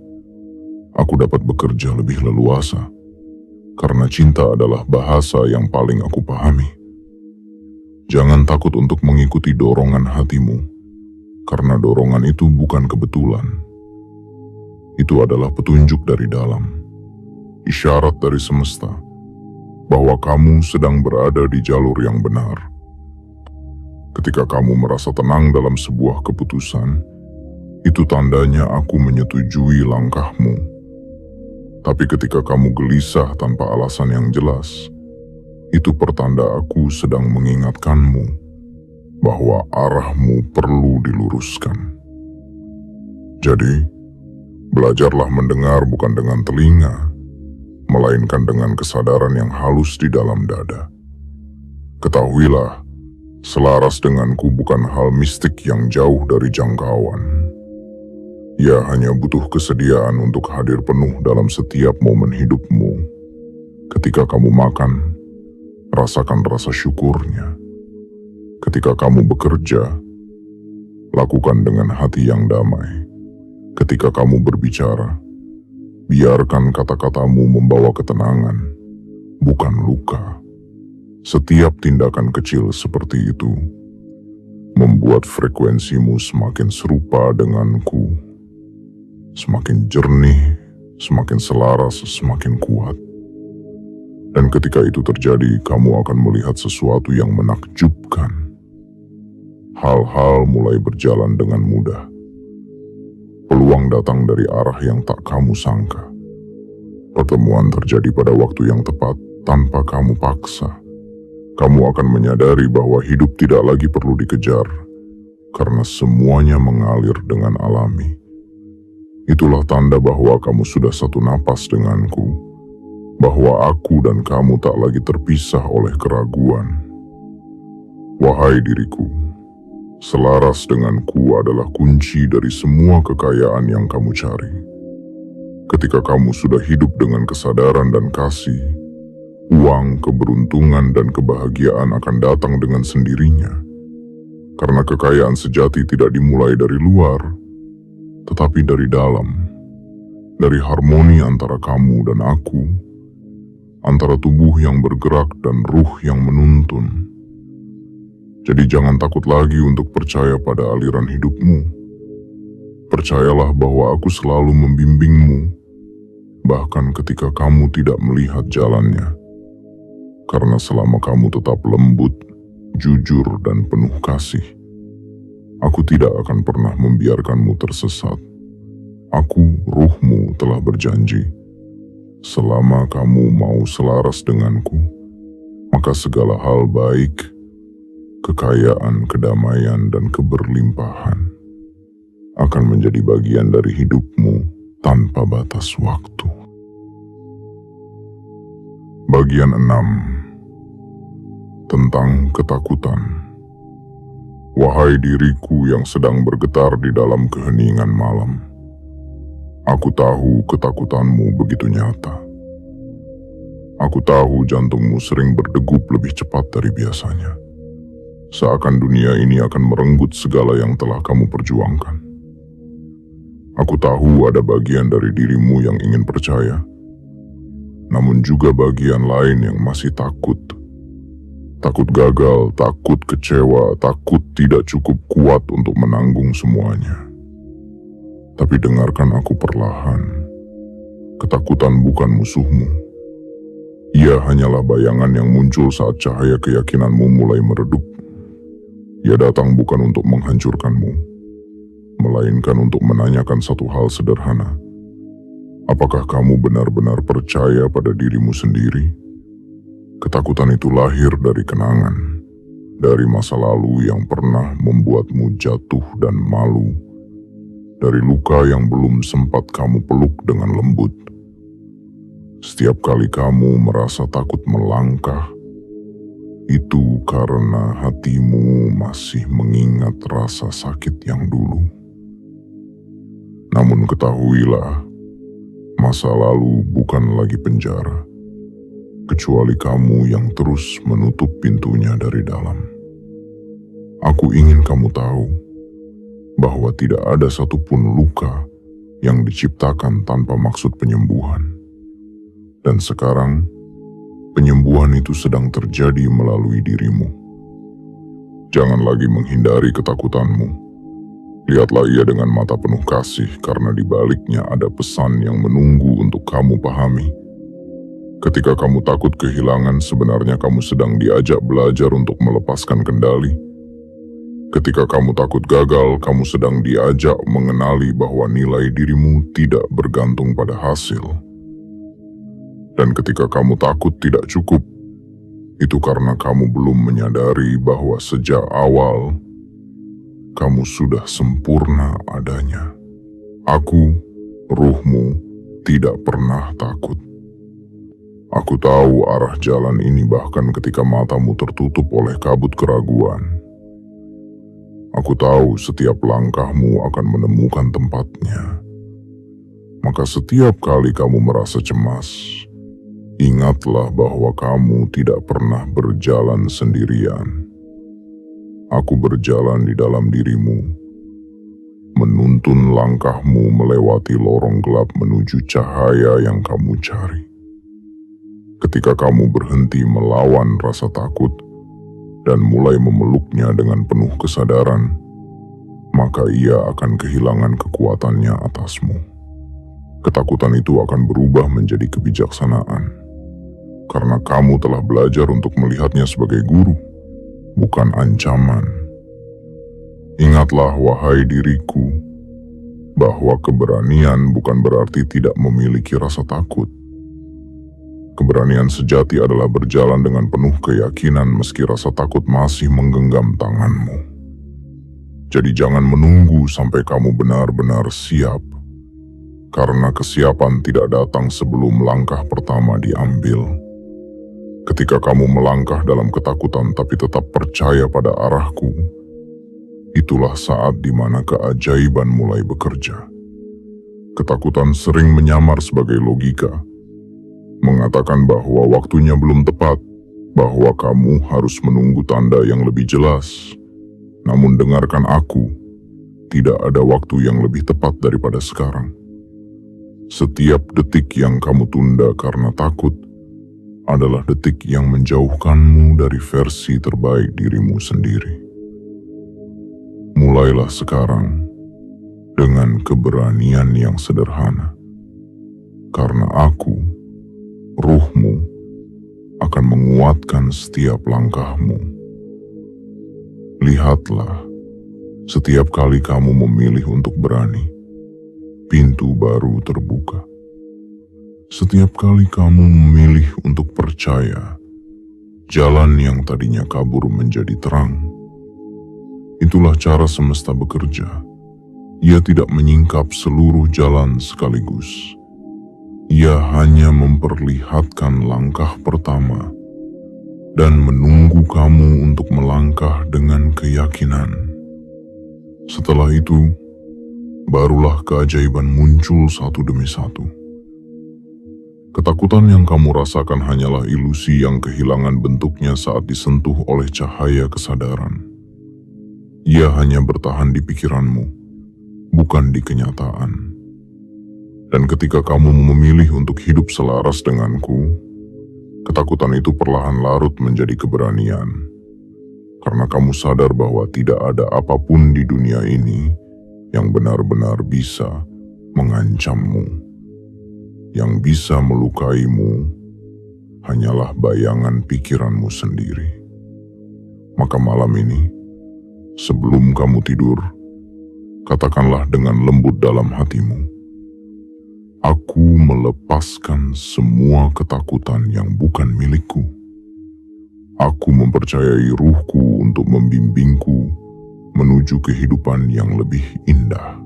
aku dapat bekerja lebih leluasa. Karena cinta adalah bahasa yang paling aku pahami. Jangan takut untuk mengikuti dorongan hatimu, karena dorongan itu bukan kebetulan. Itu adalah petunjuk dari dalam, isyarat dari semesta, bahwa kamu sedang berada di jalur yang benar. Ketika kamu merasa tenang dalam sebuah keputusan, itu tandanya aku menyetujui langkahmu. Tapi ketika kamu gelisah tanpa alasan yang jelas, itu pertanda aku sedang mengingatkanmu bahwa arahmu perlu diluruskan. Jadi, belajarlah mendengar bukan dengan telinga, melainkan dengan kesadaran yang halus di dalam dada. Ketahuilah, selaras denganku bukan hal mistik yang jauh dari jangkauan. Ia hanya butuh kesediaan untuk hadir penuh dalam setiap momen hidupmu. Ketika kamu makan, rasakan rasa syukurnya. Ketika kamu bekerja, lakukan dengan hati yang damai. Ketika kamu berbicara, biarkan kata-katamu membawa ketenangan, bukan luka. Setiap tindakan kecil seperti itu membuat frekuensimu semakin serupa denganku. Semakin jernih, semakin selaras, semakin kuat. Dan ketika itu terjadi, kamu akan melihat sesuatu yang menakjubkan. Hal-hal mulai berjalan dengan mudah. Peluang datang dari arah yang tak kamu sangka. Pertemuan terjadi pada waktu yang tepat tanpa kamu paksa. kamu akan menyadari bahwa hidup tidak lagi perlu dikejar, karena semuanya mengalir dengan alami. Itulah tanda bahwa kamu sudah satu napas denganku, bahwa aku dan kamu tak lagi terpisah oleh keraguan. Wahai diriku, selaras denganku adalah kunci dari semua kekayaan yang kamu cari. Ketika kamu sudah hidup dengan kesadaran dan kasih, uang, keberuntungan, dan kebahagiaan akan datang dengan sendirinya. Karena kekayaan sejati tidak dimulai dari luar, tetapi dari dalam. Dari harmoni antara kamu dan aku, antara tubuh yang bergerak dan ruh yang menuntun. Jadi jangan takut lagi untuk percaya pada aliran hidupmu. Percayalah bahwa aku selalu membimbingmu, bahkan ketika kamu tidak melihat jalannya. Karena selama kamu tetap lembut, jujur, dan penuh kasih, aku tidak akan pernah membiarkanmu tersesat. Aku, ruhmu, telah berjanji, selama kamu mau selaras denganku, maka segala hal baik, kekayaan, kedamaian, dan keberlimpahan akan menjadi bagian dari hidupmu tanpa batas waktu. Bagian 6. Tentang ketakutan. Wahai diriku yang sedang bergetar di dalam keheningan malam, aku tahu ketakutanmu begitu nyata. Aku tahu jantungmu sering berdegup lebih cepat dari biasanya. Seakan dunia ini akan merenggut segala yang telah kamu perjuangkan. Aku tahu ada bagian dari dirimu yang ingin percaya, namun juga bagian lain yang masih takut. Takut gagal, takut kecewa, takut tidak cukup kuat untuk menanggung semuanya. Tapi dengarkan aku perlahan. Ketakutan bukan musuhmu. Ia hanyalah bayangan yang muncul saat cahaya keyakinanmu mulai meredup. Ia datang bukan untuk menghancurkanmu, melainkan untuk menanyakan satu hal sederhana. Apakah kamu benar-benar percaya pada dirimu sendiri? Ketakutan itu lahir dari kenangan, dari masa lalu yang pernah membuatmu jatuh dan malu, dari luka yang belum sempat kamu peluk dengan lembut. Setiap kali kamu merasa takut melangkah, itu karena hatimu masih mengingat rasa sakit yang dulu. Namun ketahuilah, masa lalu bukan lagi penjara, kecuali kamu yang terus menutup pintunya dari dalam. Aku ingin kamu tahu bahwa tidak ada satupun luka yang diciptakan tanpa maksud penyembuhan. Dan sekarang, penyembuhan itu sedang terjadi melalui dirimu. Jangan lagi menghindari ketakutanmu. Lihatlah ia dengan mata penuh kasih, karena di baliknya ada pesan yang menunggu untuk kamu pahami. Ketika kamu takut kehilangan, sebenarnya kamu sedang diajak belajar untuk melepaskan kendali. Ketika kamu takut gagal, kamu sedang diajak mengenali bahwa nilai dirimu tidak bergantung pada hasil. Dan ketika kamu takut tidak cukup, itu karena kamu belum menyadari bahwa sejak awal, kamu sudah sempurna adanya. Aku, ruhmu, tidak pernah takut. Aku tahu arah jalan ini bahkan ketika matamu tertutup oleh kabut keraguan. Aku tahu setiap langkahmu akan menemukan tempatnya. Maka setiap kali kamu merasa cemas, ingatlah bahwa kamu tidak pernah berjalan sendirian. Aku berjalan di dalam dirimu, menuntun langkahmu melewati lorong gelap menuju cahaya yang kamu cari. Ketika kamu berhenti melawan rasa takut dan mulai memeluknya dengan penuh kesadaran, maka ia akan kehilangan kekuatannya atasmu. Ketakutan itu akan berubah menjadi kebijaksanaan, karena kamu telah belajar untuk melihatnya sebagai guru, bukan ancaman. Ingatlah, wahai diriku, bahwa keberanian bukan berarti tidak memiliki rasa takut. Keberanian sejati adalah berjalan dengan penuh keyakinan meski rasa takut masih menggenggam tanganmu. Jadi jangan menunggu sampai kamu benar-benar siap, karena kesiapan tidak datang sebelum langkah pertama diambil. Ketika kamu melangkah dalam ketakutan tapi tetap percaya pada arahku, itulah saat di mana keajaiban mulai bekerja. Ketakutan sering menyamar sebagai logika, mengatakan bahwa waktunya belum tepat, bahwa kamu harus menunggu tanda yang lebih jelas. Namun dengarkan aku, tidak ada waktu yang lebih tepat daripada sekarang. Setiap detik yang kamu tunda karena takut adalah detik yang menjauhkanmu dari versi terbaik dirimu sendiri. Mulailah sekarang dengan keberanian yang sederhana, karena aku, ruhmu, akan menguatkan setiap langkahmu. Lihatlah, setiap kali kamu memilih untuk berani, pintu baru terbuka. Setiap kali kamu memilih untuk percaya, jalan yang tadinya kabur menjadi terang. Itulah cara semesta bekerja. Ia tidak menyingkap seluruh jalan sekaligus. Ia hanya memperlihatkan langkah pertama dan menunggu kamu untuk melangkah dengan keyakinan. Setelah itu, barulah keajaiban muncul satu demi satu. Ketakutan yang kamu rasakan hanyalah ilusi yang kehilangan bentuknya saat disentuh oleh cahaya kesadaran. Ia hanya bertahan di pikiranmu, bukan di kenyataan. Dan ketika kamu memilih untuk hidup selaras denganku, ketakutan itu perlahan larut menjadi keberanian. Karena kamu sadar bahwa tidak ada apapun di dunia ini yang benar-benar bisa mengancammu. Yang bisa melukaimu hanyalah bayangan pikiranmu sendiri. Maka malam ini, sebelum kamu tidur, katakanlah dengan lembut dalam hatimu, aku melepaskan semua ketakutan yang bukan milikku. Aku mempercayai ruhku untuk membimbingku menuju kehidupan yang lebih indah.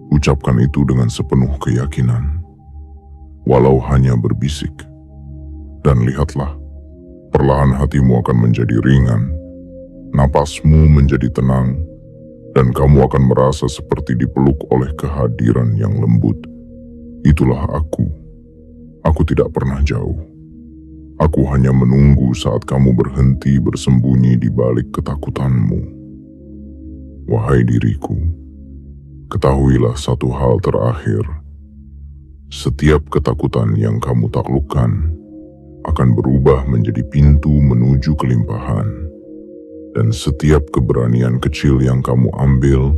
Ucapkan itu dengan sepenuh keyakinan, walau hanya berbisik. Dan lihatlah, perlahan hatimu akan menjadi ringan, napasmu menjadi tenang, dan kamu akan merasa seperti dipeluk oleh kehadiran yang lembut. Itulah aku. Aku tidak pernah jauh. Aku hanya menunggu saat kamu berhenti bersembunyi di balik ketakutanmu. Wahai diriku, ketahuilah satu hal terakhir. Setiap ketakutan yang kamu taklukkan akan berubah menjadi pintu menuju kelimpahan. Dan setiap keberanian kecil yang kamu ambil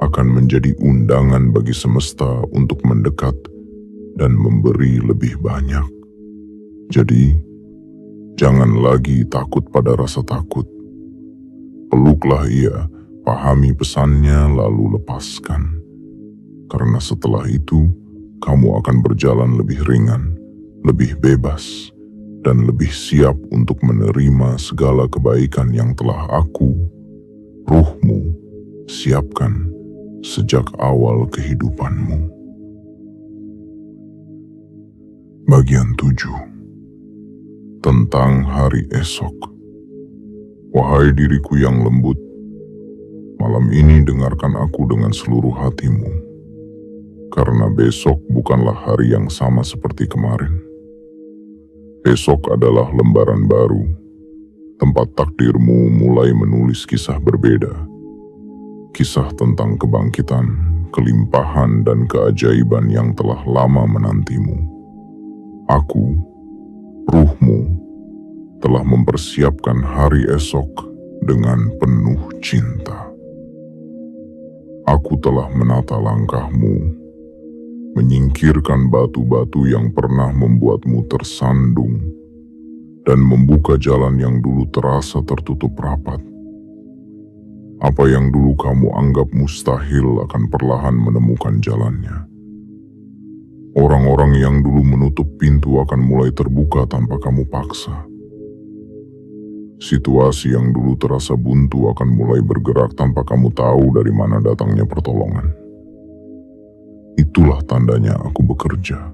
akan menjadi undangan bagi semesta untuk mendekat dan memberi lebih banyak. Jadi, jangan lagi takut pada rasa takut. Peluklah ia, pahami pesannya lalu lepaskan. Karena setelah itu, kamu akan berjalan lebih ringan, lebih bebas, dan lebih siap untuk menerima segala kebaikan yang telah aku, ruhmu, siapkan sejak awal kehidupanmu. Bagian 7. Tentang hari esok. Wahai diriku yang lembut, malam ini dengarkan aku dengan seluruh hatimu, karena besok bukanlah hari yang sama seperti kemarin. Esok adalah lembaran baru, tempat takdirmu mulai menulis kisah berbeda. Kisah tentang kebangkitan, kelimpahan, dan keajaiban yang telah lama menantimu. Aku, ruhmu, telah mempersiapkan hari esok dengan penuh cinta. Aku telah menata langkahmu, menyingkirkan batu-batu yang pernah membuatmu tersandung, dan membuka jalan yang dulu terasa tertutup rapat. Apa yang dulu kamu anggap mustahil akan perlahan menemukan jalannya. Orang-orang yang dulu menutup pintu akan mulai terbuka tanpa kamu paksa. Situasi yang dulu terasa buntu akan mulai bergerak tanpa kamu tahu dari mana datangnya pertolongan. Itulah tandanya aku bekerja.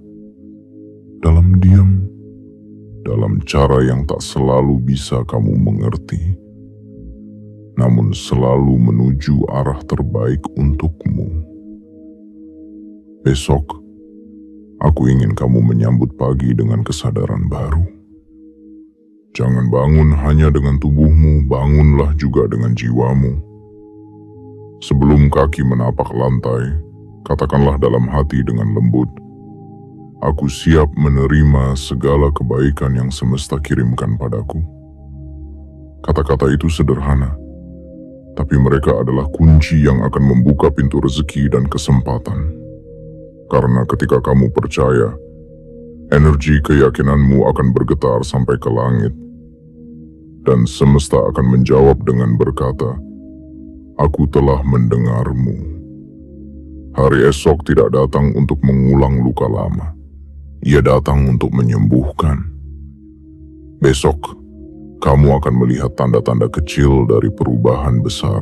Dalam diam, dalam cara yang tak selalu bisa kamu mengerti, namun selalu menuju arah terbaik untukmu. Besok, aku ingin kamu menyambut pagi dengan kesadaran baru. Jangan bangun hanya dengan tubuhmu, bangunlah juga dengan jiwamu. Sebelum kaki menapak lantai, katakanlah dalam hati dengan lembut, aku siap menerima segala kebaikan yang semesta kirimkan padaku. Kata-kata itu sederhana, tapi mereka adalah kunci yang akan membuka pintu rezeki dan kesempatan. Karena ketika kamu percaya, energi keyakinanmu akan bergetar sampai ke langit. Dan semesta akan menjawab dengan berkata, aku telah mendengarmu. Hari esok tidak datang untuk mengulang luka lama. Ia datang untuk menyembuhkan. Besok, kamu akan melihat tanda-tanda kecil dari perubahan besar.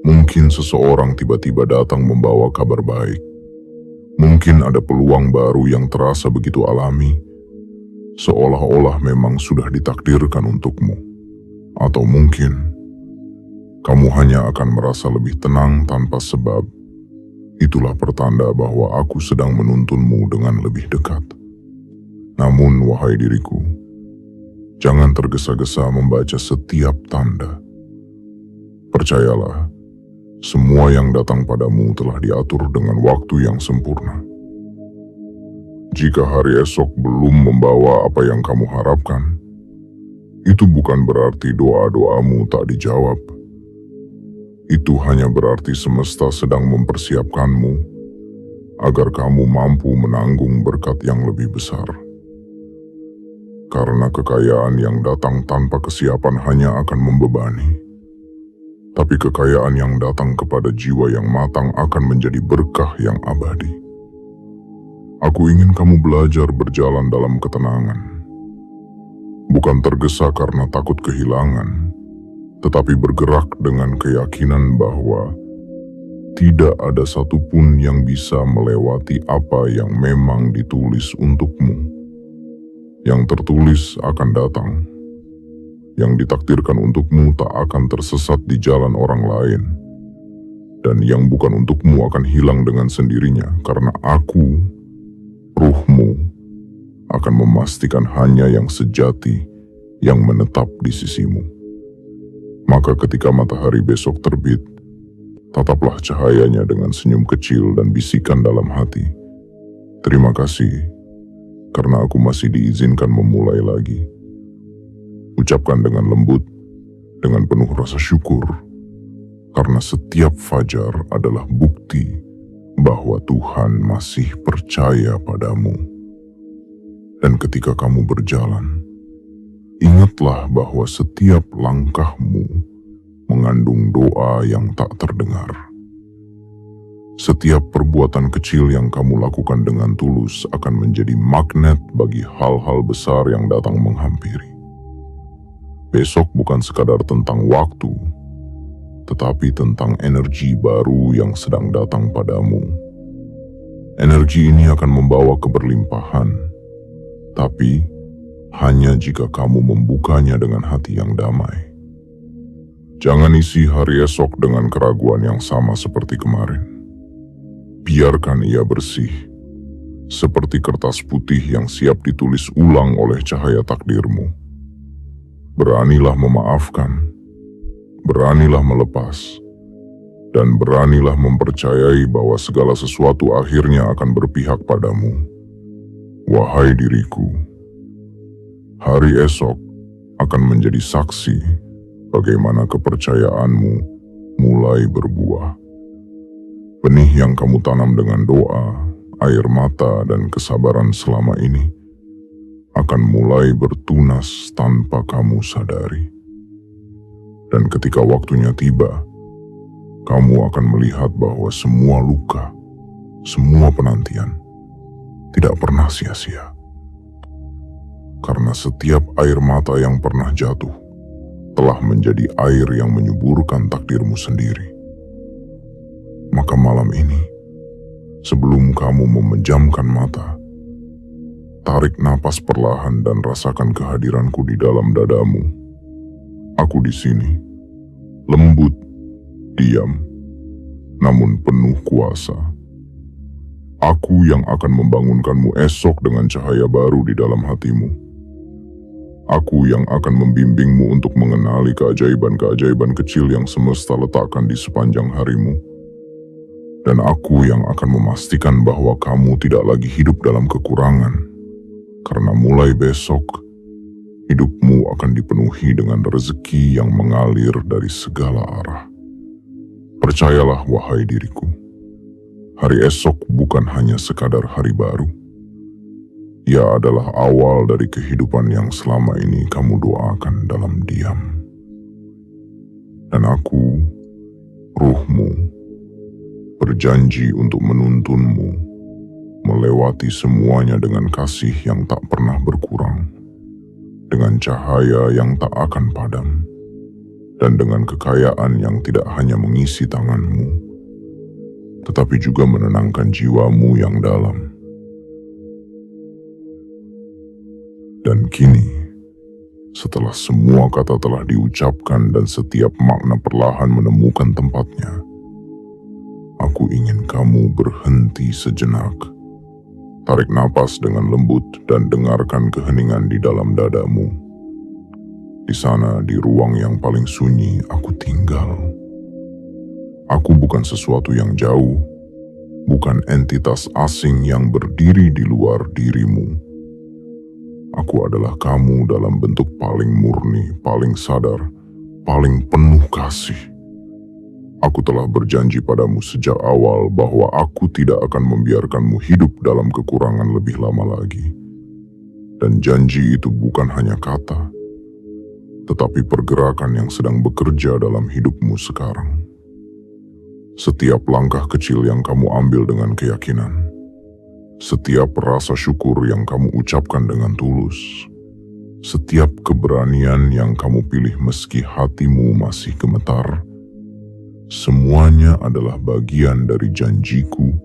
Mungkin seseorang tiba-tiba datang membawa kabar baik. Mungkin ada peluang baru yang terasa begitu alami, seolah-olah memang sudah ditakdirkan untukmu. Atau mungkin, kamu hanya akan merasa lebih tenang tanpa sebab. Itulah pertanda bahwa aku sedang menuntunmu dengan lebih dekat. Namun, wahai diriku, jangan tergesa-gesa membaca setiap tanda. Percayalah, semua yang datang padamu telah diatur dengan waktu yang sempurna. Jika hari esok belum membawa apa yang kamu harapkan, itu bukan berarti doa-doamu tak dijawab. Itu hanya berarti semesta sedang mempersiapkanmu agar kamu mampu menanggung berkat yang lebih besar. Karena kekayaan yang datang tanpa kesiapan hanya akan membebani. Tapi kekayaan yang datang kepada jiwa yang matang akan menjadi berkah yang abadi. Aku ingin kamu belajar berjalan dalam ketenangan. Bukan tergesa karena takut kehilangan, tetapi bergerak dengan keyakinan bahwa tidak ada satupun yang bisa melewati apa yang memang ditulis untukmu. Yang tertulis akan datang. Yang ditakdirkan untukmu tak akan tersesat di jalan orang lain. Dan yang bukan untukmu akan hilang dengan sendirinya karena aku, ruhmu, akan memastikan hanya yang sejati yang menetap di sisimu. Maka ketika matahari besok terbit, tataplah cahayanya dengan senyum kecil dan bisikan dalam hati, terima kasih, karena aku masih diizinkan memulai lagi. Ucapkan dengan lembut, dengan penuh rasa syukur, karena setiap fajar adalah bukti bahwa Tuhan masih percaya padamu. Dan ketika kamu berjalan, ingatlah bahwa setiap langkahmu mengandung doa yang tak terdengar. Setiap perbuatan kecil yang kamu lakukan dengan tulus akan menjadi magnet bagi hal-hal besar yang datang menghampiri. Besok bukan sekadar tentang waktu, tetapi tentang energi baru yang sedang datang padamu. Energi ini akan membawa keberlimpahan, tapi hanya jika kamu membukanya dengan hati yang damai. Jangan isi hari esok dengan keraguan yang sama seperti kemarin. Biarkan ia bersih, seperti kertas putih yang siap ditulis ulang oleh cahaya takdirmu. Beranilah memaafkan, beranilah melepas, dan beranilah mempercayai bahwa segala sesuatu akhirnya akan berpihak padamu. Wahai diriku, hari esok akan menjadi saksi bagaimana kepercayaanmu mulai berbuah. Benih yang kamu tanam dengan doa, air mata, dan kesabaran selama ini akan mulai bertunas tanpa kamu sadari. Dan ketika waktunya tiba, kamu akan melihat bahwa semua luka, semua penantian, tidak pernah sia-sia. Karena setiap air mata yang pernah jatuh telah menjadi air yang menyuburkan takdirmu sendiri. Maka malam ini, sebelum kamu memejamkan mata, tarik napas perlahan dan rasakan kehadiranku di dalam dadamu. Aku di sini, lembut, diam, namun penuh kuasa. Aku yang akan membangunkanmu esok dengan cahaya baru di dalam hatimu. Aku yang akan membimbingmu untuk mengenali keajaiban-keajaiban kecil yang semesta letakkan di sepanjang harimu. Dan aku yang akan memastikan bahwa kamu tidak lagi hidup dalam kekurangan. Karena mulai besok, hidupmu akan dipenuhi dengan rezeki yang mengalir dari segala arah. Percayalah wahai diriku, hari esok bukan hanya sekadar hari baru. Ia adalah awal dari kehidupan yang selama ini kamu doakan dalam diam. Dan aku, ruhmu, berjanji untuk menuntunmu, melewati semuanya dengan kasih yang tak pernah berkurang, dengan cahaya yang tak akan padam, dan dengan kekayaan yang tidak hanya mengisi tanganmu, tetapi juga menenangkan jiwamu yang dalam. Dan kini, setelah semua kata telah diucapkan dan setiap makna perlahan menemukan tempatnya, aku ingin kamu berhenti sejenak. Tarik napas dengan lembut dan dengarkan keheningan di dalam dadamu. Di sana, di ruang yang paling sunyi, aku tinggal. Aku bukan sesuatu yang jauh, bukan entitas asing yang berdiri di luar dirimu. Aku adalah kamu dalam bentuk paling murni, paling sadar, paling penuh kasih. Aku telah berjanji padamu sejak awal bahwa aku tidak akan membiarkanmu hidup dalam kekurangan lebih lama lagi. Dan janji itu bukan hanya kata, tetapi pergerakan yang sedang bekerja dalam hidupmu sekarang. Setiap langkah kecil yang kamu ambil dengan keyakinan, setiap rasa syukur yang kamu ucapkan dengan tulus, setiap keberanian yang kamu pilih meski hatimu masih gemetar, semuanya adalah bagian dari janjiku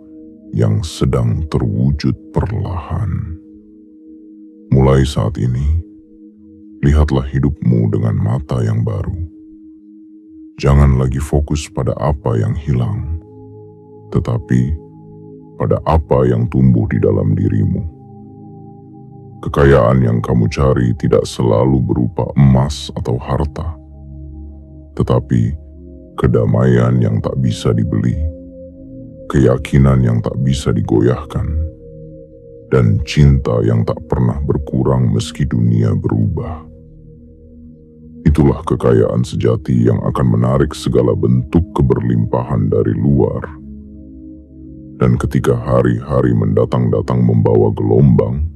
yang sedang terwujud perlahan. Mulai saat ini, lihatlah hidupmu dengan mata yang baru. Jangan lagi fokus pada apa yang hilang, tetapi pada apa yang tumbuh di dalam dirimu. Kekayaan yang kamu cari tidak selalu berupa emas atau harta, tetapi kedamaian yang tak bisa dibeli, keyakinan yang tak bisa digoyahkan, dan cinta yang tak pernah berkurang meski dunia berubah. Itulah kekayaan sejati yang akan menarik segala bentuk keberlimpahan dari luar. Dan ketika hari-hari mendatang-datang membawa gelombang,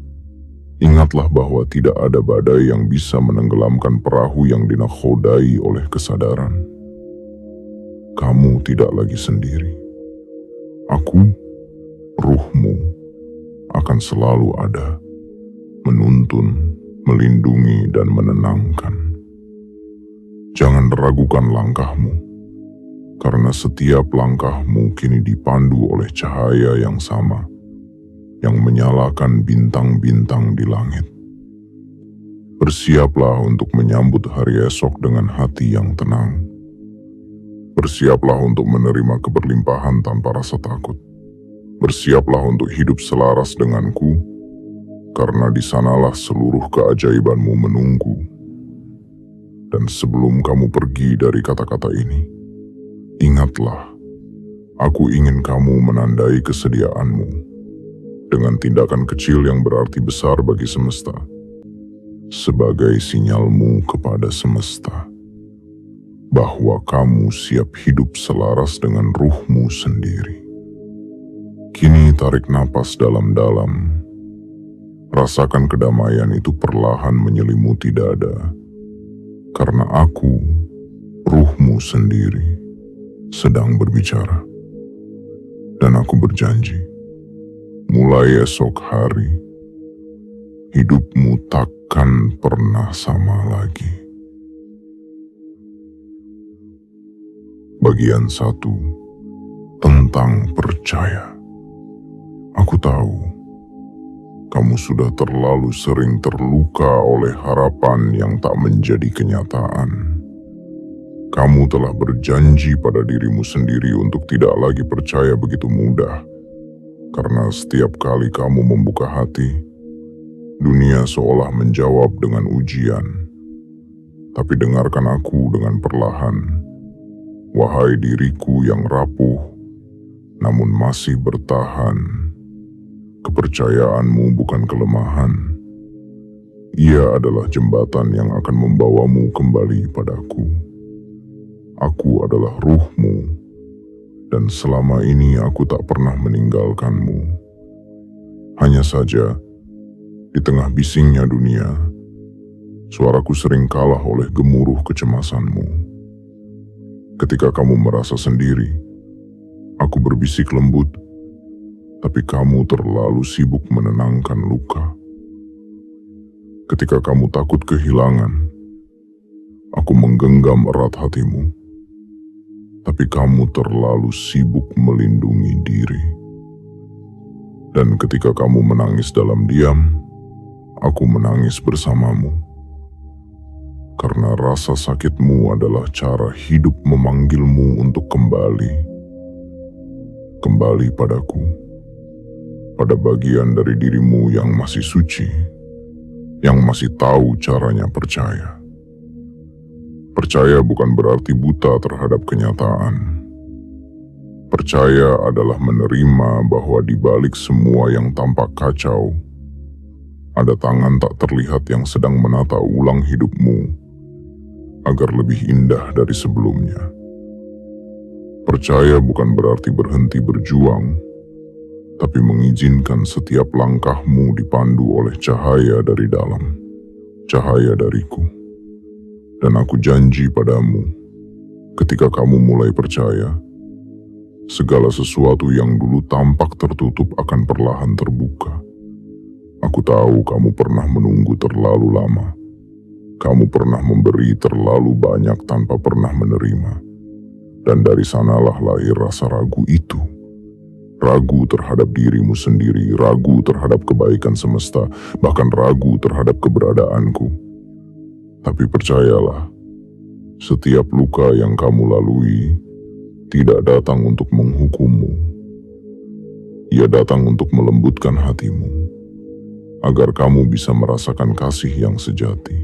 ingatlah bahwa tidak ada badai yang bisa menenggelamkan perahu yang dinakodai oleh kesadaran. Kamu tidak lagi sendiri. Aku, ruhmu, akan selalu ada, menuntun, melindungi, dan menenangkan. Jangan ragukan langkahmu, karena setiap langkahmu kini dipandu oleh cahaya yang sama, yang menyalakan bintang-bintang di langit. Bersiaplah untuk menyambut hari esok dengan hati yang tenang. Bersiaplah untuk menerima keberlimpahan tanpa rasa takut. Bersiaplah untuk hidup selaras denganku, karena di sanalah seluruh keajaibanmu menunggu. Dan sebelum kamu pergi dari kata-kata ini, ingatlah, aku ingin kamu menandai kesediaanmu dengan tindakan kecil yang berarti besar bagi semesta, sebagai sinyalmu kepada semesta bahwa kamu siap hidup selaras dengan ruhmu sendiri. Kini tarik napas dalam-dalam. Rasakan kedamaian itu perlahan menyelimuti dada. Karena aku, ruhmu sendiri, sedang berbicara. Dan aku berjanji, Mulai esok hari, hidupmu takkan pernah sama lagi. Bagian 1. Tentang percaya. Aku tahu, kamu sudah terlalu sering terluka oleh harapan yang tak menjadi kenyataan. Kamu telah berjanji pada dirimu sendiri untuk tidak lagi percaya begitu mudah, karena setiap kali kamu membuka hati, dunia seolah menjawab dengan ujian. Tapi dengarkan aku dengan perlahan, wahai diriku yang rapuh, namun masih bertahan. Kepercayaanmu bukan kelemahan. Ia adalah jembatan yang akan membawamu kembali padaku. Aku adalah ruhmu, dan selama ini aku tak pernah meninggalkanmu. Hanya saja, di tengah bisingnya dunia, suaraku sering kalah oleh gemuruh kecemasanmu. Ketika kamu merasa sendiri, aku berbisik lembut, tapi kamu terlalu sibuk menenangkan luka. Ketika kamu takut kehilangan, aku menggenggam erat hatimu, tapi kamu terlalu sibuk melindungi diri. Dan ketika kamu menangis dalam diam, aku menangis bersamamu. Karena rasa sakitmu adalah cara hidup memanggilmu untuk kembali. Kembali padaku. Pada bagian dari dirimu yang masih suci, yang masih tahu caranya percaya. Percaya bukan berarti buta terhadap kenyataan. Percaya adalah menerima bahwa di balik semua yang tampak kacau, ada tangan tak terlihat yang sedang menata ulang hidupmu agar lebih indah dari sebelumnya. Percaya bukan berarti berhenti berjuang, tapi mengizinkan setiap langkahmu dipandu oleh cahaya dari dalam, cahaya dariku. Dan aku janji padamu, ketika kamu mulai percaya, segala sesuatu yang dulu tampak tertutup akan perlahan terbuka. Aku tahu kamu pernah menunggu terlalu lama. Kamu pernah memberi terlalu banyak tanpa pernah menerima. Dan dari sanalah lahir rasa ragu itu. Ragu terhadap dirimu sendiri, ragu terhadap kebaikan semesta, bahkan ragu terhadap keberadaanku. Tapi percayalah, setiap luka yang kamu lalui tidak datang untuk menghukummu. Ia datang untuk melembutkan hatimu, agar kamu bisa merasakan kasih yang sejati.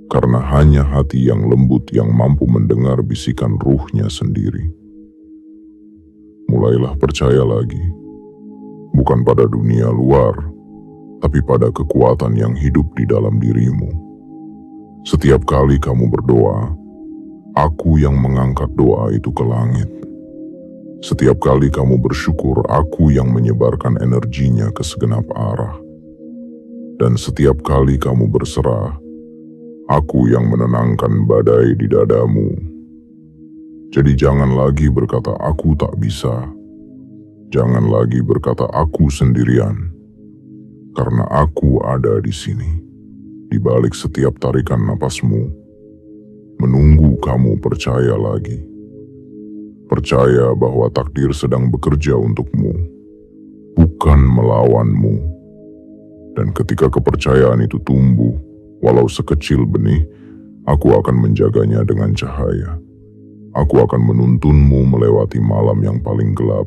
Karena hanya hati yang lembut yang mampu mendengar bisikan ruhnya sendiri. Mulailah percaya lagi, bukan pada dunia luar, tapi pada kekuatan yang hidup di dalam dirimu. Setiap kali kamu berdoa, aku yang mengangkat doa itu ke langit. Setiap kali kamu bersyukur, aku yang menyebarkan energinya ke segenap arah. Dan setiap kali kamu berserah, aku yang menenangkan badai di dadamu. Jadi jangan lagi berkata aku tak bisa. Jangan lagi berkata aku sendirian. Karena aku ada di sini, di balik setiap tarikan napasmu, menunggu kamu percaya lagi. Percaya bahwa takdir sedang bekerja untukmu, bukan melawanmu. Dan ketika kepercayaan itu tumbuh, walau sekecil benih, aku akan menjaganya dengan cahaya. Aku akan menuntunmu melewati malam yang paling gelap,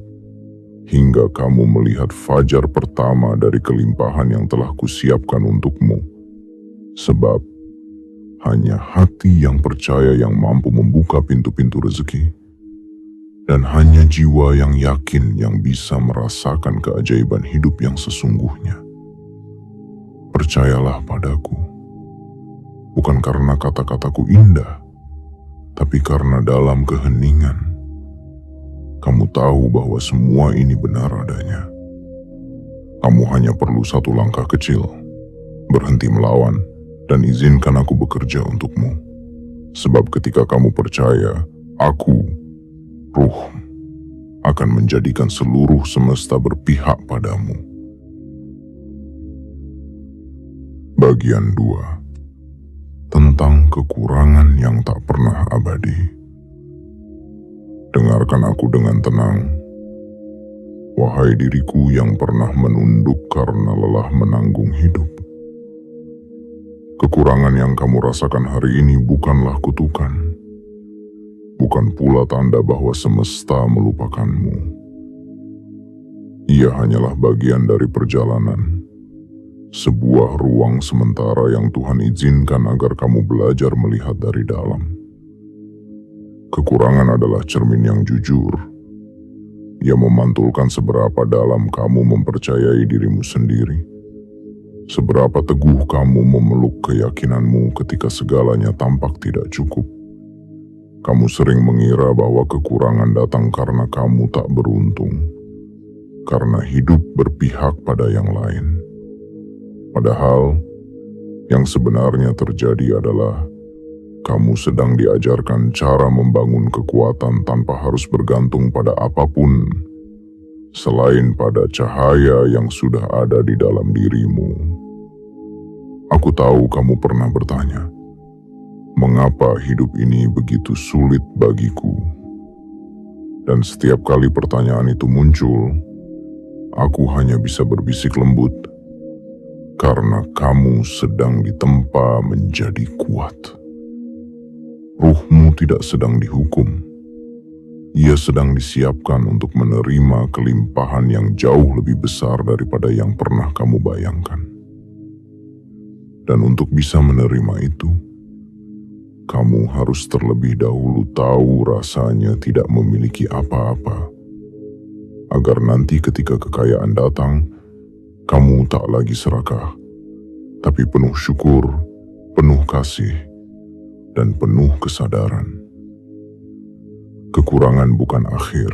hingga kamu melihat fajar pertama dari kelimpahan yang telah kusiapkan untukmu. Sebab, hanya hati yang percaya yang mampu membuka pintu-pintu rezeki. Dan hanya jiwa yang yakin yang bisa merasakan keajaiban hidup yang sesungguhnya. Percayalah padaku, bukan karena kata-kataku indah, tapi karena dalam keheningan, kamu tahu bahwa semua ini benar adanya. Kamu hanya perlu satu langkah kecil, berhenti melawan, dan izinkan aku bekerja untukmu. Sebab ketika kamu percaya, aku, ruh, akan menjadikan seluruh semesta berpihak padamu. Bagian 2. Tentang kekurangan yang tak pernah abadi. Dengarkan aku dengan tenang, wahai diriku yang pernah menunduk karena lelah menanggung hidup. Kekurangan yang kamu rasakan hari ini bukanlah kutukan, bukan pula tanda bahwa semesta melupakanmu. Ia hanyalah bagian dari perjalanan, sebuah ruang sementara yang Tuhan izinkan agar kamu belajar melihat dari dalam. Kekurangan adalah cermin yang jujur. Ia memantulkan seberapa dalam kamu mempercayai dirimu sendiri, seberapa teguh kamu memeluk keyakinanmu ketika segalanya tampak tidak cukup. Kamu sering mengira bahwa kekurangan datang karena kamu tak beruntung, karena hidup berpihak pada yang lain. Padahal, yang sebenarnya terjadi adalah kamu sedang diajarkan cara membangun kekuatan tanpa harus bergantung pada apapun selain pada cahaya yang sudah ada di dalam dirimu. Aku tahu kamu pernah bertanya, mengapa hidup ini begitu sulit bagiku? Dan setiap kali pertanyaan itu muncul, aku hanya bisa berbisik lembut, karena kamu sedang ditempa menjadi kuat. Ruhmu tidak sedang dihukum. Ia sedang disiapkan untuk menerima kelimpahan yang jauh lebih besar daripada yang pernah kamu bayangkan. Dan untuk bisa menerima itu, kamu harus terlebih dahulu tahu rasanya tidak memiliki apa-apa, agar nanti ketika kekayaan datang, kamu tak lagi serakah, tapi penuh syukur, penuh kasih, dan penuh kesadaran. Kekurangan bukan akhir.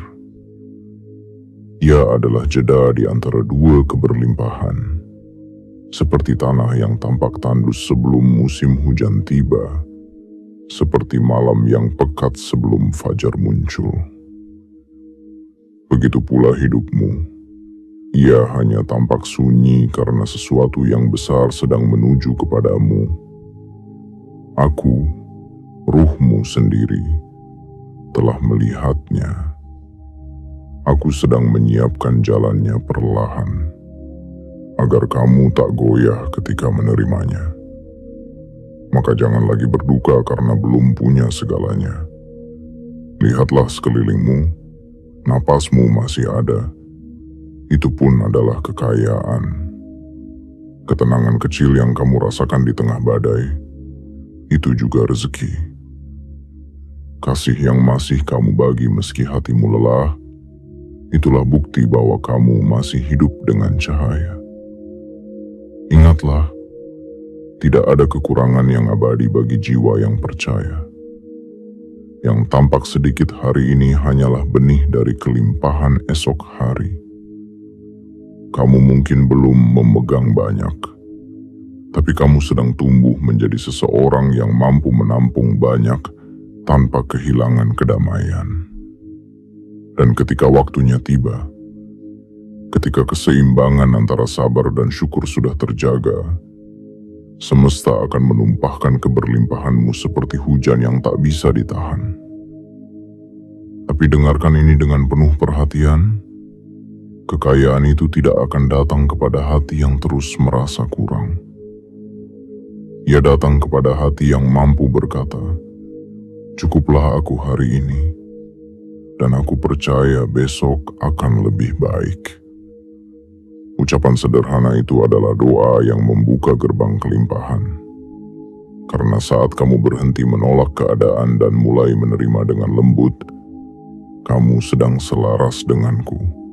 Ia adalah jeda di antara dua keberlimpahan, seperti tanah yang tampak tandus sebelum musim hujan tiba, seperti malam yang pekat sebelum fajar muncul. Begitu pula hidupmu. Ia hanya tampak sunyi karena sesuatu yang besar sedang menuju kepadamu. Aku, ruhmu sendiri, telah melihatnya. Aku sedang menyiapkan jalannya perlahan, agar kamu tak goyah ketika menerimanya. Maka jangan lagi berduka karena belum punya segalanya. Lihatlah sekelilingmu, napasmu masih ada. Itu pun adalah kekayaan. Ketenangan kecil yang kamu rasakan di tengah badai, itu juga rezeki. Kasih yang masih kamu bagi meski hatimu lelah, itulah bukti bahwa kamu masih hidup dengan cahaya. Ingatlah, tidak ada kekurangan yang abadi bagi jiwa yang percaya. Yang tampak sedikit hari ini hanyalah benih dari kelimpahan esok hari. Kamu mungkin belum memegang banyak, tapi kamu sedang tumbuh menjadi seseorang yang mampu menampung banyak tanpa kehilangan kedamaian. Dan ketika waktunya tiba, ketika keseimbangan antara sabar dan syukur sudah terjaga, semesta akan menumpahkan keberlimpahanmu seperti hujan yang tak bisa ditahan. Tapi dengarkan ini dengan penuh perhatian. Kekayaan itu tidak akan datang kepada hati yang terus merasa kurang. Ia datang kepada hati yang mampu berkata, "Cukuplah aku hari ini, dan aku percaya besok akan lebih baik." Ucapan sederhana itu adalah doa yang membuka gerbang kelimpahan. Karena saat kamu berhenti menolak keadaan dan mulai menerima dengan lembut, kamu sedang selaras denganku.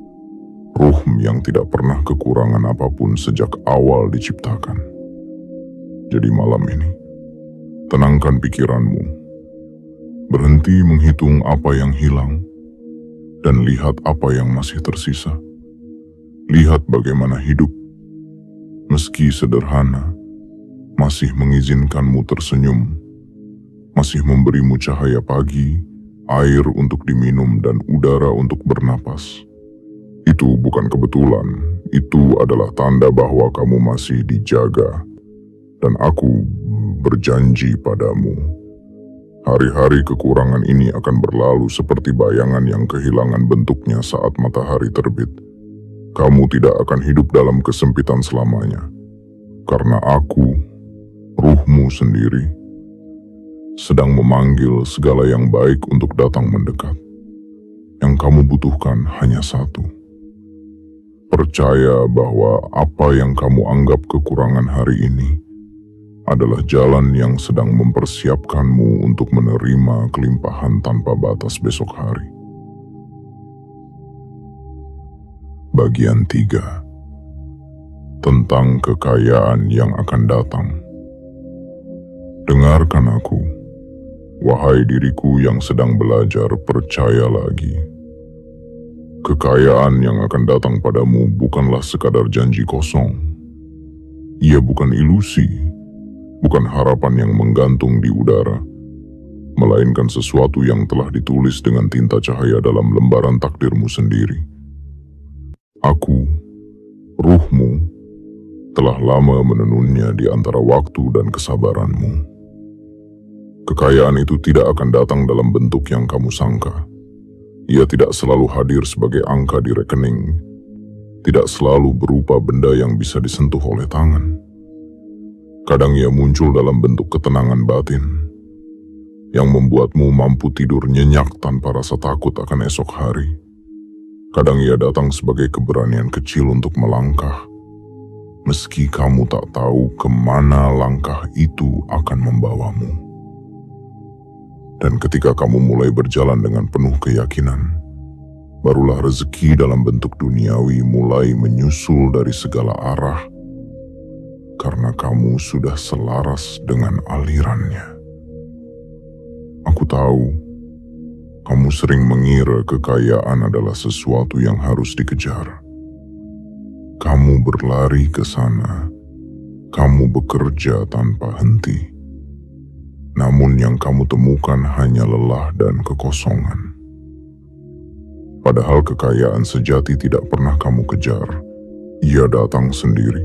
Ruh yang tidak pernah kekurangan apapun sejak awal diciptakan. Jadi malam ini, tenangkan pikiranmu. Berhenti menghitung apa yang hilang, dan lihat apa yang masih tersisa. Lihat bagaimana hidup, meski sederhana, masih mengizinkanmu tersenyum, masih memberimu cahaya pagi, air untuk diminum, dan udara untuk bernapas. Itu bukan kebetulan, itu adalah tanda bahwa kamu masih dijaga. Dan aku berjanji padamu, hari-hari kekurangan ini akan berlalu seperti bayangan yang kehilangan bentuknya saat matahari terbit. Kamu tidak akan hidup dalam kesempitan selamanya, karena aku, ruhmu sendiri, sedang memanggil segala yang baik untuk datang mendekat. Yang kamu butuhkan hanya satu. Percaya bahwa apa yang kamu anggap kekurangan hari ini adalah jalan yang sedang mempersiapkanmu untuk menerima kelimpahan tanpa batas besok hari. Bagian 3. Tentang kekayaan yang akan datang. Dengarkan aku, wahai diriku yang sedang belajar, percaya lagi. Kekayaan yang akan datang padamu bukanlah sekadar janji kosong. Ia bukan ilusi, bukan harapan yang menggantung di udara, melainkan sesuatu yang telah ditulis dengan tinta cahaya dalam lembaran takdirmu sendiri. Aku, ruhmu, telah lama menenunnya di antara waktu dan kesabaranmu. Kekayaan itu tidak akan datang dalam bentuk yang kamu sangka. Ia tidak selalu hadir sebagai angka di rekening, tidak selalu berupa benda yang bisa disentuh oleh tangan. Kadang ia muncul dalam bentuk ketenangan batin, yang membuatmu mampu tidur nyenyak tanpa rasa takut akan esok hari. Kadang ia datang sebagai keberanian kecil untuk melangkah, meski kamu tak tahu kemana langkah itu akan membawamu. Dan ketika kamu mulai berjalan dengan penuh keyakinan, barulah rezeki dalam bentuk duniawi mulai menyusul dari segala arah, karena kamu sudah selaras dengan alirannya. Aku tahu, kamu sering mengira kekayaan adalah sesuatu yang harus dikejar. Kamu berlari ke sana, kamu bekerja tanpa henti. Namun yang kamu temukan hanya lelah dan kekosongan. Padahal kekayaan sejati tidak pernah kamu kejar, ia datang sendiri.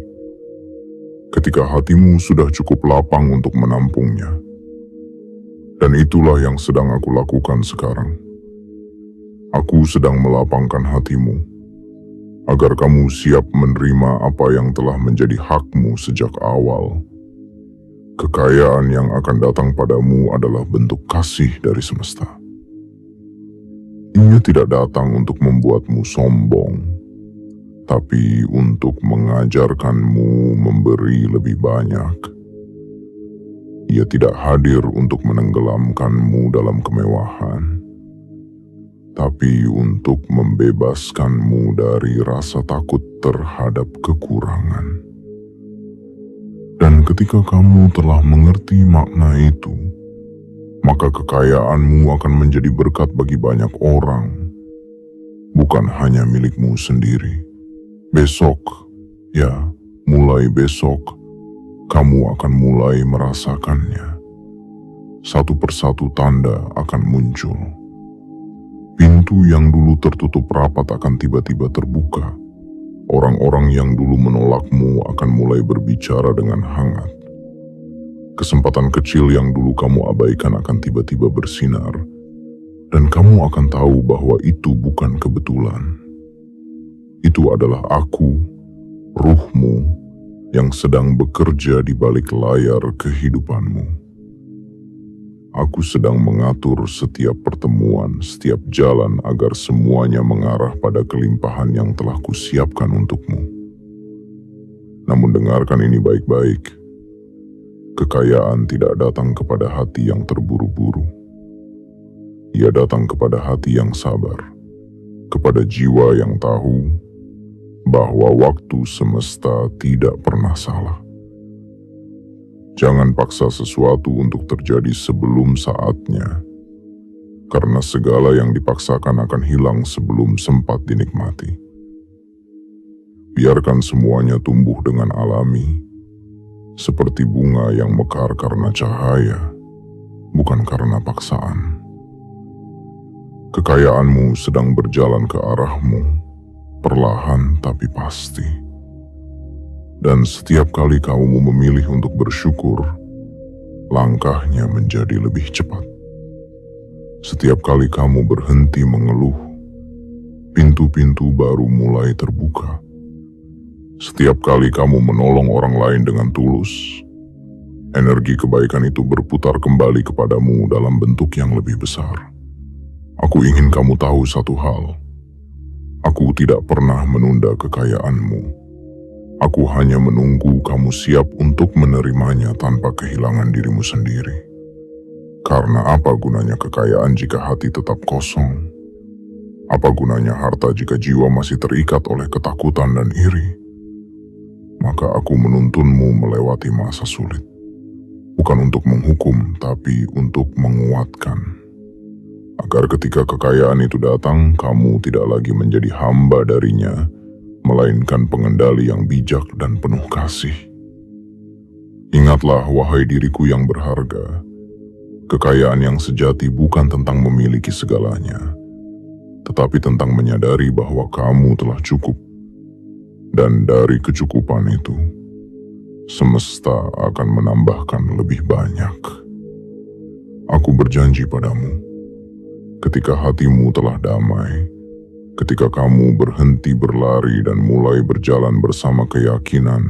Ketika hatimu sudah cukup lapang untuk menampungnya. Dan itulah yang sedang aku lakukan sekarang. Aku sedang melapangkan hatimu, agar kamu siap menerima apa yang telah menjadi hakmu sejak awal. Kekayaan yang akan datang padamu adalah bentuk kasih dari semesta. Ia tidak datang untuk membuatmu sombong, tapi untuk mengajarkanmu memberi lebih banyak. Ia tidak hadir untuk menenggelamkanmu dalam kemewahan, tapi untuk membebaskanmu dari rasa takut terhadap kekurangan. Dan ketika kamu telah mengerti makna itu, maka kekayaanmu akan menjadi berkat bagi banyak orang, bukan hanya milikmu sendiri. Besok, ya, mulai besok, kamu akan mulai merasakannya. Satu persatu tanda akan muncul. Pintu yang dulu tertutup rapat akan tiba-tiba terbuka. Orang-orang yang dulu menolakmu akan mulai berbicara dengan hangat. Kesempatan kecil yang dulu kamu abaikan akan tiba-tiba bersinar, dan kamu akan tahu bahwa itu bukan kebetulan. Itu adalah aku, ruhmu, yang sedang bekerja di balik layar kehidupanmu. Aku sedang mengatur setiap pertemuan, setiap jalan agar semuanya mengarah pada kelimpahan yang telah kusiapkan untukmu. Namun dengarkan ini baik-baik. Kekayaan tidak datang kepada hati yang terburu-buru. Ia datang kepada hati yang sabar, kepada jiwa yang tahu bahwa waktu semesta tidak pernah salah. Jangan paksa sesuatu untuk terjadi sebelum saatnya, karena segala yang dipaksakan akan hilang sebelum sempat dinikmati. Biarkan semuanya tumbuh dengan alami, seperti bunga yang mekar karena cahaya, bukan karena paksaan. Kekayaanmu sedang berjalan ke arahmu, perlahan tapi pasti. Dan setiap kali kamu memilih untuk bersyukur, langkahnya menjadi lebih cepat. Setiap kali kamu berhenti mengeluh, pintu-pintu baru mulai terbuka. Setiap kali kamu menolong orang lain dengan tulus, energi kebaikan itu berputar kembali kepadamu dalam bentuk yang lebih besar. Aku ingin kamu tahu satu hal. Aku tidak pernah menunda kekayaanmu. Aku hanya menunggu kamu siap untuk menerimanya tanpa kehilangan dirimu sendiri. Karena apa gunanya kekayaan jika hati tetap kosong? Apa gunanya harta jika jiwa masih terikat oleh ketakutan dan iri? Maka aku menuntunmu melewati masa sulit. Bukan untuk menghukum, tapi untuk menguatkan. Agar ketika kekayaan itu datang, kamu tidak lagi menjadi hamba darinya, melainkan pengendali yang bijak dan penuh kasih. Ingatlah, wahai diriku yang berharga, kekayaan yang sejati bukan tentang memiliki segalanya, tetapi tentang menyadari bahwa kamu telah cukup. Dan dari kecukupan itu, semesta akan menambahkan lebih banyak. Aku berjanji padamu, ketika hatimu telah damai, ketika kamu berhenti berlari dan mulai berjalan bersama keyakinan,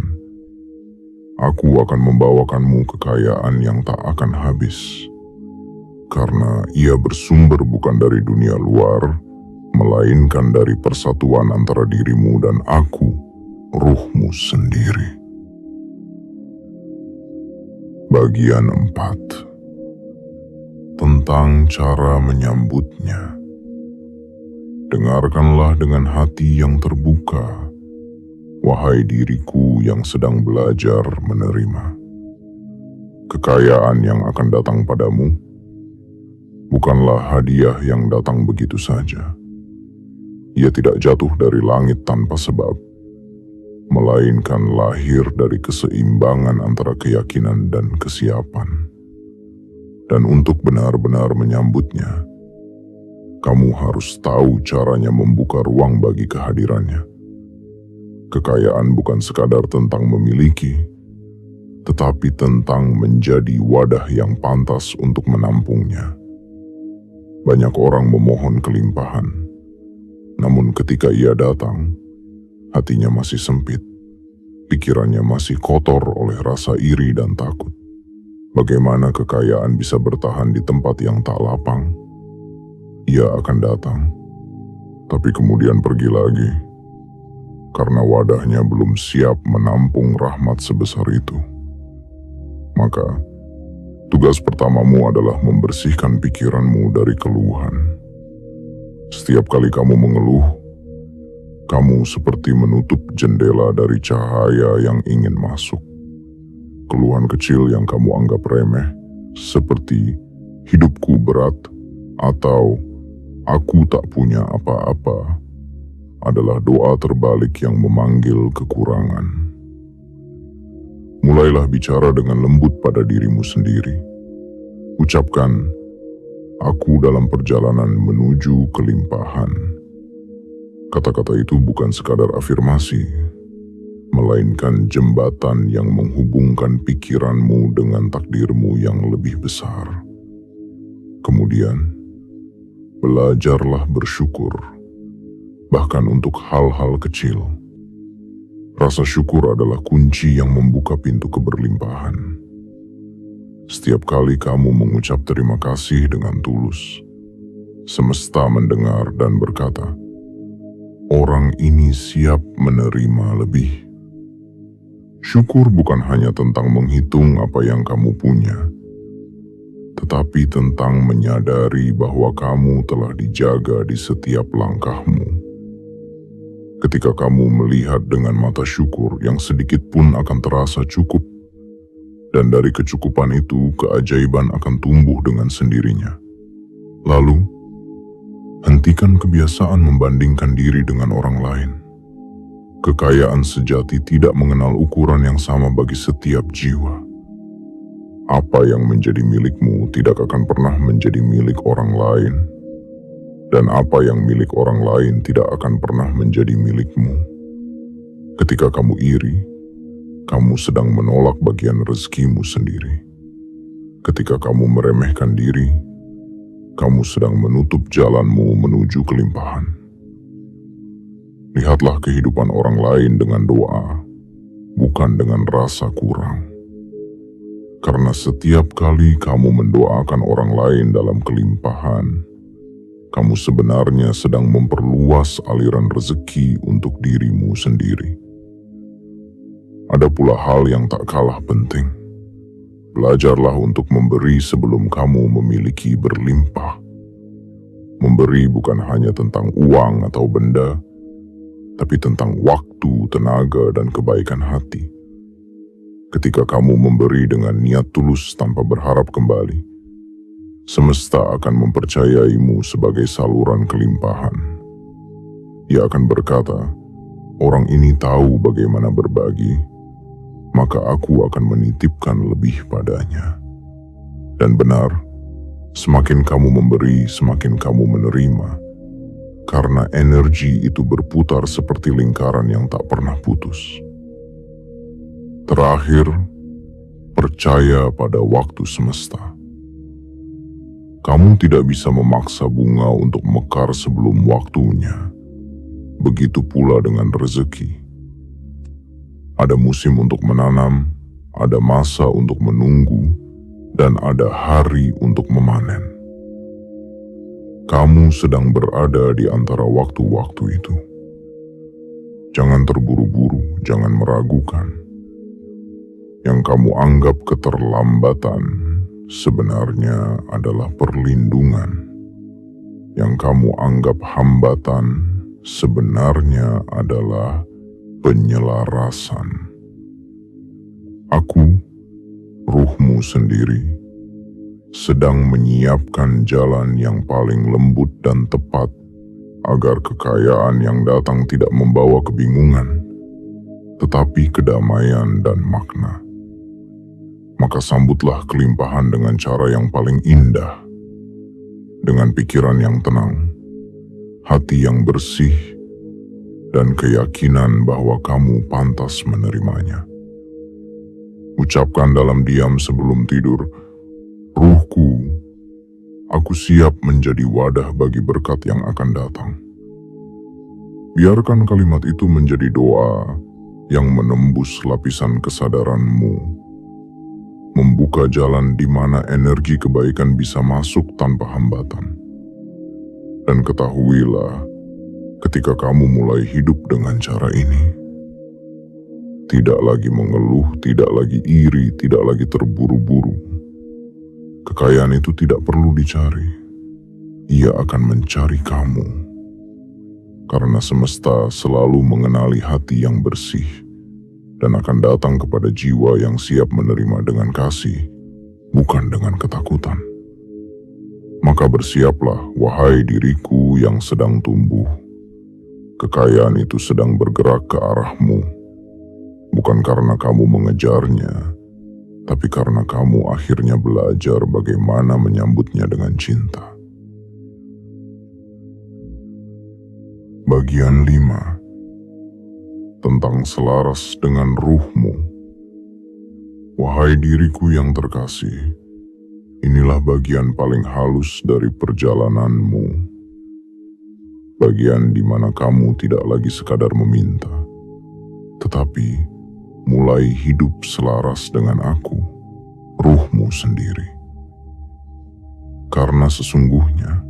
aku akan membawakanmu kekayaan yang tak akan habis. Karena ia bersumber bukan dari dunia luar, melainkan dari persatuan antara dirimu dan aku, ruhmu sendiri. Bagian 4. Tentang cara menyambutnya. Dengarkanlah dengan hati yang terbuka, wahai diriku yang sedang belajar menerima. Kekayaan yang akan datang padamu bukanlah hadiah yang datang begitu saja. Ia tidak jatuh dari langit tanpa sebab, melainkan lahir dari keseimbangan antara keyakinan dan kesiapan. Dan untuk benar-benar menyambutnya, kamu harus tahu caranya membuka ruang bagi kehadirannya. Kekayaan bukan sekadar tentang memiliki, tetapi tentang menjadi wadah yang pantas untuk menampungnya. Banyak orang memohon kelimpahan, namun ketika ia datang, hatinya masih sempit, pikirannya masih kotor oleh rasa iri dan takut. Bagaimana kekayaan bisa bertahan di tempat yang tak lapang? Ia akan datang, tapi kemudian pergi lagi, karena wadahnya belum siap menampung rahmat sebesar itu. Maka, tugas pertamamu adalah membersihkan pikiranmu dari keluhan. Setiap kali kamu mengeluh, kamu seperti menutup jendela dari cahaya yang ingin masuk. Keluhan kecil yang kamu anggap remeh, seperti hidupku berat atau aku tak punya apa-apa, adalah doa terbalik yang memanggil kekurangan. Mulailah bicara dengan lembut pada dirimu sendiri. Ucapkan, aku dalam perjalanan menuju kelimpahan. Kata-kata itu bukan sekadar afirmasi, melainkan jembatan yang menghubungkan pikiranmu dengan takdirmu yang lebih besar. Kemudian, belajarlah bersyukur, bahkan untuk hal-hal kecil. Rasa syukur adalah kunci yang membuka pintu keberlimpahan. Setiap kali kamu mengucap terima kasih dengan tulus, semesta mendengar dan berkata, orang ini siap menerima lebih. Syukur bukan hanya tentang menghitung apa yang kamu punya, tetapi tentang menyadari bahwa kamu telah dijaga di setiap langkahmu. Ketika kamu melihat dengan mata syukur, yang sedikit pun akan terasa cukup, dan dari kecukupan itu keajaiban akan tumbuh dengan sendirinya. Lalu, hentikan kebiasaan membandingkan diri dengan orang lain. Kekayaan sejati tidak mengenal ukuran yang sama bagi setiap jiwa. Apa yang menjadi milikmu tidak akan pernah menjadi milik orang lain. Dan apa yang milik orang lain tidak akan pernah menjadi milikmu. Ketika kamu iri, kamu sedang menolak bagian rezekimu sendiri. Ketika kamu meremehkan diri, kamu sedang menutup jalanmu menuju kelimpahan. Lihatlah kehidupan orang lain dengan doa, bukan dengan rasa kurang. Karena setiap kali kamu mendoakan orang lain dalam kelimpahan, kamu sebenarnya sedang memperluas aliran rezeki untuk dirimu sendiri. Ada pula hal yang tak kalah penting. Belajarlah untuk memberi sebelum kamu memiliki berlimpah. Memberi bukan hanya tentang uang atau benda, tapi tentang waktu, tenaga, dan kebaikan hati. Ketika kamu memberi dengan niat tulus tanpa berharap kembali, semesta akan mempercayaimu sebagai saluran kelimpahan. Ia akan berkata, orang ini tahu bagaimana berbagi, maka aku akan menitipkan lebih padanya. Dan benar, semakin kamu memberi, semakin kamu menerima, karena energi itu berputar seperti lingkaran yang tak pernah putus. Terakhir, percaya pada waktu semesta. Kamu tidak bisa memaksa bunga untuk mekar sebelum waktunya. Begitu pula dengan rezeki. Ada musim untuk menanam, ada masa untuk menunggu, dan ada hari untuk memanen. Kamu sedang berada di antara waktu-waktu itu. Jangan terburu-buru, jangan meragukan. Yang kamu anggap keterlambatan sebenarnya adalah perlindungan. Yang kamu anggap hambatan sebenarnya adalah penyelarasan. Aku, ruhmu sendiri, sedang menyiapkan jalan yang paling lembut dan tepat agar kekayaan yang datang tidak membawa kebingungan, tetapi kedamaian dan makna. Maka sambutlah kelimpahan dengan cara yang paling indah, dengan pikiran yang tenang, hati yang bersih, dan keyakinan bahwa kamu pantas menerimanya. Ucapkan dalam diam sebelum tidur, ruhku, aku siap menjadi wadah bagi berkat yang akan datang. Biarkan kalimat itu menjadi doa yang menembus lapisan kesadaranmu, membuka jalan di mana energi kebaikan bisa masuk tanpa hambatan. Dan ketahuilah, ketika kamu mulai hidup dengan cara ini, tidak lagi mengeluh, tidak lagi iri, tidak lagi terburu-buru. Kekayaan itu tidak perlu dicari. Ia akan mencari kamu. Karena semesta selalu mengenali hati yang bersih dan akan datang kepada jiwa yang siap menerima dengan kasih, bukan dengan ketakutan. Maka bersiaplah, wahai diriku yang sedang tumbuh. Kekayaan itu sedang bergerak ke arahmu, bukan karena kamu mengejarnya, tapi karena kamu akhirnya belajar bagaimana menyambutnya dengan cinta. Bagian 5. Tentang selaras dengan ruhmu. Wahai diriku yang terkasih, inilah bagian paling halus dari perjalananmu. Bagian di mana kamu tidak lagi sekadar meminta, tetapi mulai hidup selaras dengan aku, ruhmu sendiri. Karena sesungguhnya,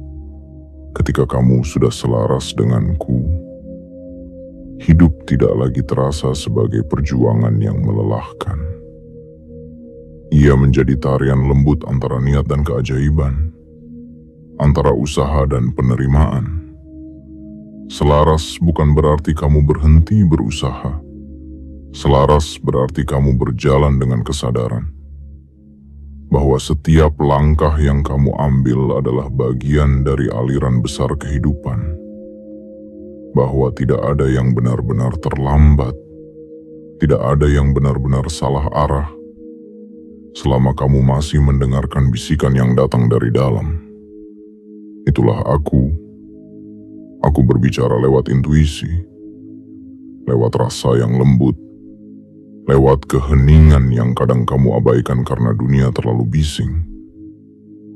ketika kamu sudah selaras denganku, hidup tidak lagi terasa sebagai perjuangan yang melelahkan. Ia menjadi tarian lembut antara niat dan keajaiban, antara usaha dan penerimaan. Selaras bukan berarti kamu berhenti berusaha. Selaras berarti kamu berjalan dengan kesadaran bahwa setiap langkah yang kamu ambil adalah bagian dari aliran besar kehidupan. Bahwa tidak ada yang benar-benar terlambat, tidak ada yang benar-benar salah arah, selama kamu masih mendengarkan bisikan yang datang dari dalam. Itulah aku, Aku berbicara lewat intuisi, lewat rasa yang lembut, lewat keheningan yang kadang kamu abaikan karena dunia terlalu bising.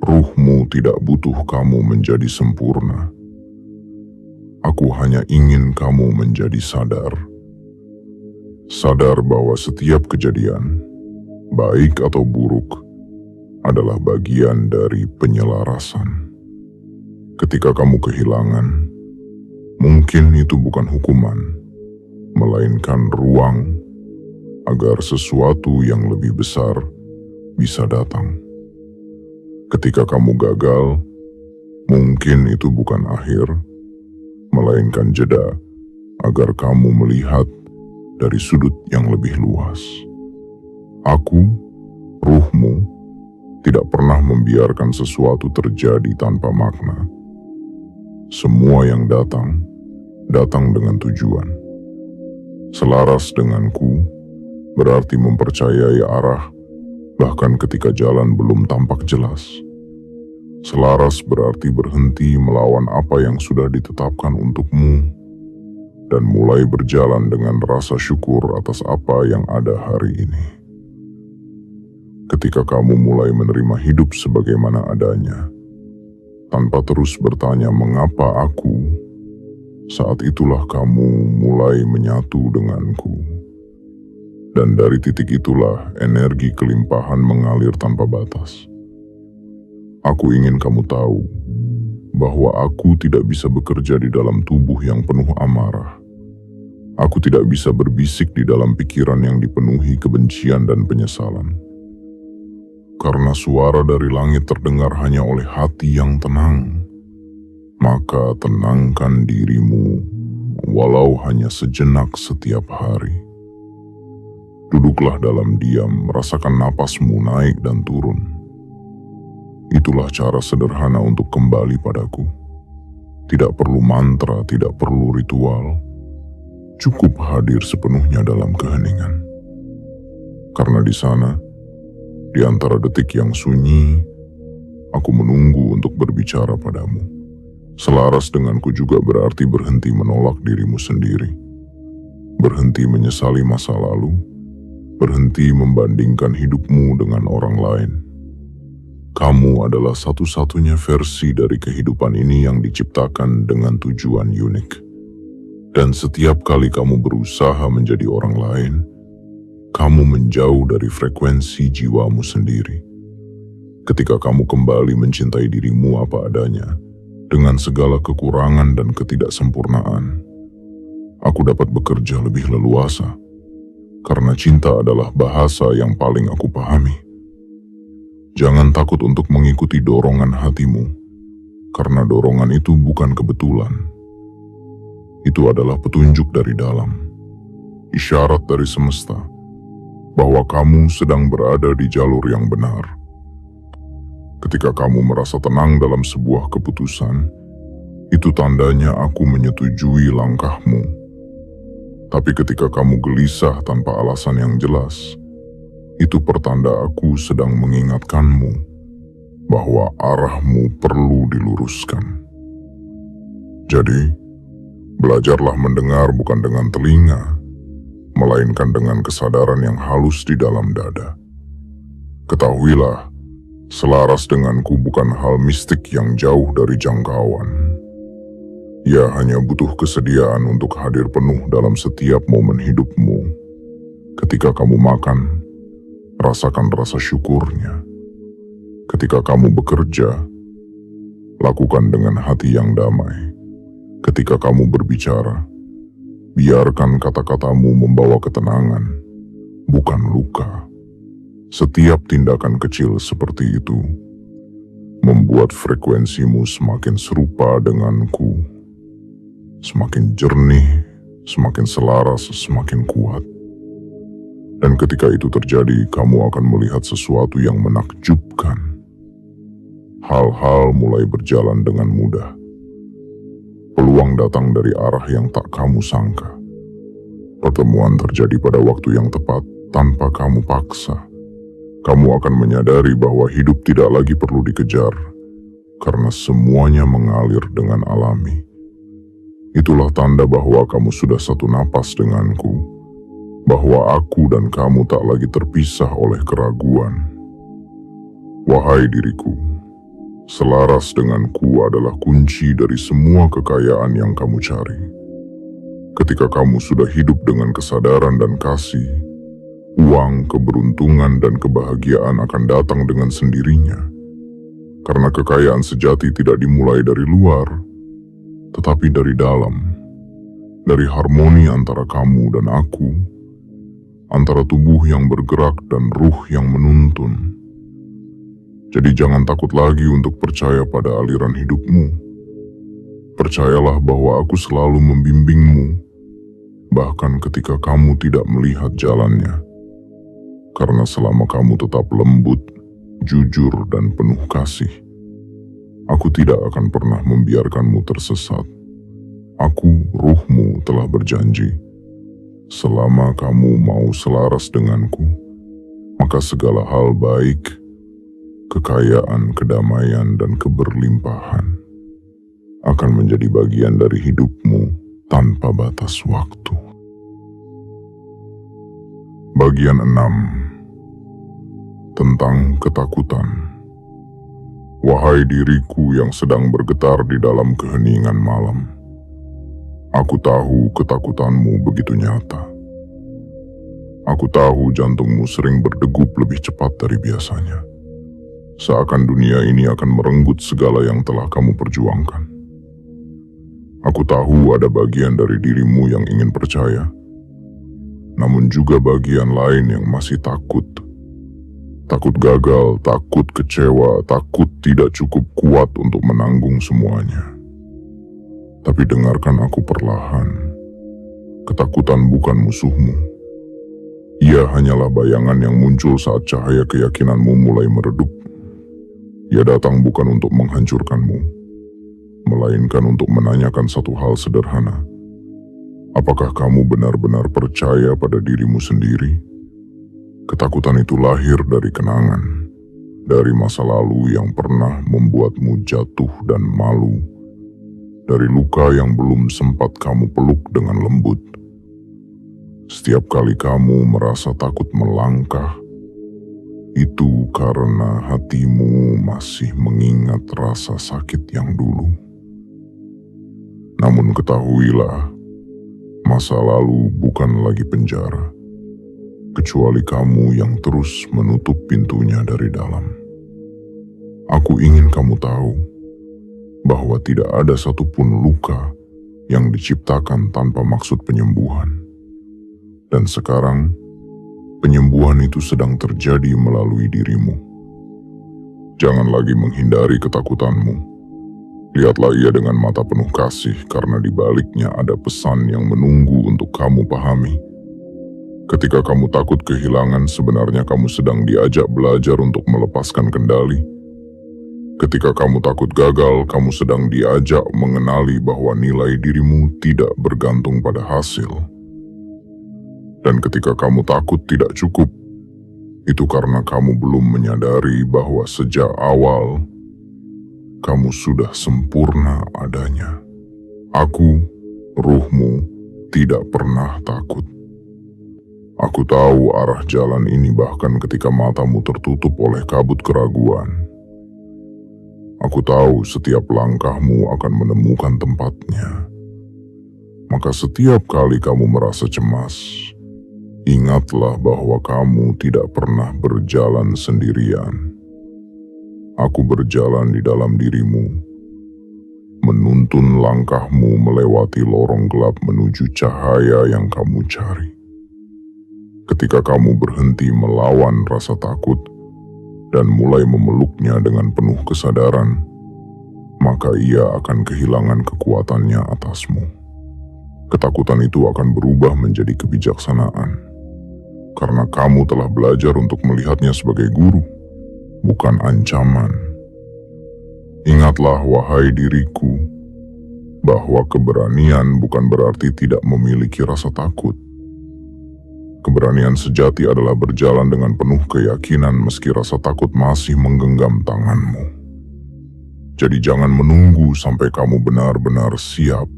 Ruhmu tidak butuh kamu menjadi sempurna. Aku hanya ingin kamu menjadi sadar. Sadar bahwa setiap kejadian, baik atau buruk, adalah bagian dari penyelarasan. Ketika kamu kehilangan, mungkin itu bukan hukuman, melainkan ruang agar sesuatu yang lebih besar bisa datang. Ketika kamu gagal, mungkin itu bukan akhir, melainkan jeda agar kamu melihat dari sudut yang lebih luas. Aku, ruhmu, tidak pernah membiarkan sesuatu terjadi tanpa makna. Semua yang datang dengan tujuan. Selaras denganku berarti mempercayai arah bahkan ketika jalan belum tampak jelas. Selaras berarti berhenti melawan apa yang sudah ditetapkan untukmu dan mulai berjalan dengan rasa syukur atas apa yang ada hari ini. Ketika kamu mulai menerima hidup sebagaimana adanya, tanpa terus bertanya mengapa aku, saat itulah kamu mulai menyatu denganku. Dan dari titik itulah energi kelimpahan mengalir tanpa batas. Aku ingin kamu tahu bahwa aku tidak bisa bekerja di dalam tubuh yang penuh amarah. Aku tidak bisa berbisik di dalam pikiran yang dipenuhi kebencian dan penyesalan. Karena suara dari langit terdengar hanya oleh hati yang tenang, maka tenangkan dirimu walau hanya sejenak setiap hari. Duduklah dalam diam, merasakan napasmu naik dan turun. Itulah cara sederhana untuk kembali padaku. Tidak perlu mantra, tidak perlu ritual. Cukup hadir sepenuhnya dalam keheningan. Karena di sana, di antara detik yang sunyi, aku menunggu untuk berbicara padamu. Selaras denganku juga berarti berhenti menolak dirimu sendiri. Berhenti menyesali masa lalu. Berhenti membandingkan hidupmu dengan orang lain. Kamu adalah satu-satunya versi dari kehidupan ini yang diciptakan dengan tujuan unik. Dan setiap kali kamu berusaha menjadi orang lain, kamu menjauh dari frekuensi jiwamu sendiri. Ketika kamu kembali mencintai dirimu apa adanya, dengan segala kekurangan dan ketidaksempurnaan, aku dapat bekerja lebih leluasa, karena cinta adalah bahasa yang paling aku pahami. Jangan takut untuk mengikuti dorongan hatimu, karena dorongan itu bukan kebetulan. Itu adalah petunjuk dari dalam, isyarat dari semesta, bahwa kamu sedang berada di jalur yang benar. Ketika kamu merasa tenang dalam sebuah keputusan, itu tandanya aku menyetujui langkahmu. Tapi ketika kamu gelisah tanpa alasan yang jelas, itu pertanda aku sedang mengingatkanmu bahwa arahmu perlu diluruskan. Jadi, belajarlah mendengar bukan dengan telinga, melainkan dengan kesadaran yang halus di dalam dada. Ketahuilah, selaras denganku bukan hal mistik yang jauh dari jangkauan. Ia hanya butuh kesediaan untuk hadir penuh dalam setiap momen hidupmu. Ketika kamu makan, rasakan rasa syukurnya. Ketika kamu bekerja, lakukan dengan hati yang damai. Ketika kamu berbicara, biarkan kata-katamu membawa ketenangan, bukan luka. Setiap tindakan kecil seperti itu membuat frekuensimu semakin serupa denganku, semakin jernih, semakin selaras, semakin kuat. Dan ketika itu terjadi, kamu akan melihat sesuatu yang menakjubkan. Hal-hal mulai berjalan dengan mudah. Peluang datang dari arah yang tak kamu sangka. Pertemuan terjadi pada waktu yang tepat tanpa kamu paksa. Kamu akan menyadari bahwa hidup tidak lagi perlu dikejar, karena semuanya mengalir dengan alami. Itulah tanda bahwa kamu sudah satu napas denganku, bahwa aku dan kamu tak lagi terpisah oleh keraguan. Wahai diriku, selaras denganku adalah kunci dari semua kekayaan yang kamu cari. Ketika kamu sudah hidup dengan kesadaran dan kasih, uang, keberuntungan, dan kebahagiaan akan datang dengan sendirinya. Karena kekayaan sejati tidak dimulai dari luar, tetapi dari dalam. Dari harmoni antara kamu dan aku, antara tubuh yang bergerak dan ruh yang menuntun. Jadi jangan takut lagi untuk percaya pada aliran hidupmu. Percayalah bahwa aku selalu membimbingmu, bahkan ketika kamu tidak melihat jalannya. Karena selama kamu tetap lembut, jujur, dan penuh kasih, aku tidak akan pernah membiarkanmu tersesat. Aku, ruhmu, telah berjanji, selama kamu mau selaras denganku, maka segala hal baik, kekayaan, kedamaian, dan keberlimpahan akan menjadi bagian dari hidupmu tanpa batas waktu. Bagian 6. Tentang ketakutan. Wahai diriku yang sedang bergetar di dalam keheningan malam, aku tahu ketakutanmu begitu nyata. Aku tahu jantungmu sering berdegup lebih cepat dari biasanya. Seakan dunia ini akan merenggut segala yang telah kamu perjuangkan. Aku tahu ada bagian dari dirimu yang ingin percaya, namun juga bagian lain yang masih takut. Takut gagal, takut kecewa, takut tidak cukup kuat untuk menanggung semuanya. Tapi dengarkan aku perlahan. Ketakutan bukan musuhmu. Ia hanyalah bayangan yang muncul saat cahaya keyakinanmu mulai meredup. Ia datang bukan untuk menghancurkanmu, melainkan untuk menanyakan satu hal sederhana. Apakah kamu benar-benar percaya pada dirimu sendiri? Ketakutan itu lahir dari kenangan, dari masa lalu yang pernah membuatmu jatuh dan malu, dari luka yang belum sempat kamu peluk dengan lembut. Setiap kali kamu merasa takut melangkah, itu karena hatimu masih mengingat rasa sakit yang dulu. Namun ketahuilah, masa lalu bukan lagi penjara, kecuali kamu yang terus menutup pintunya dari dalam. Aku ingin kamu tahu bahwa tidak ada satupun luka yang diciptakan tanpa maksud penyembuhan. Dan sekarang, penyembuhan itu sedang terjadi melalui dirimu. Jangan lagi menghindari ketakutanmu. Lihatlah ia dengan mata penuh kasih, karena di baliknya ada pesan yang menunggu untuk kamu pahami. Ketika kamu takut kehilangan, sebenarnya kamu sedang diajak belajar untuk melepaskan kendali. Ketika kamu takut gagal, kamu sedang diajak mengenali bahwa nilai dirimu tidak bergantung pada hasil. Dan ketika kamu takut tidak cukup, itu karena kamu belum menyadari bahwa sejak awal, kamu sudah sempurna adanya. Aku, ruhmu, tidak pernah takut. Aku tahu arah jalan ini bahkan ketika matamu tertutup oleh kabut keraguan. Aku tahu setiap langkahmu akan menemukan tempatnya. Maka setiap kali kamu merasa cemas, ingatlah bahwa kamu tidak pernah berjalan sendirian. Aku berjalan di dalam dirimu, menuntun langkahmu melewati lorong gelap menuju cahaya yang kamu cari. Ketika kamu berhenti melawan rasa takut dan mulai memeluknya dengan penuh kesadaran, maka ia akan kehilangan kekuatannya atasmu. Ketakutan itu akan berubah menjadi kebijaksanaan, karena kamu telah belajar untuk melihatnya sebagai guru, bukan ancaman. Ingatlah, wahai diriku, bahwa keberanian bukan berarti tidak memiliki rasa takut. Keberanian sejati adalah berjalan dengan penuh keyakinan meski rasa takut masih menggenggam tanganmu. Jadi jangan menunggu sampai kamu benar-benar siap.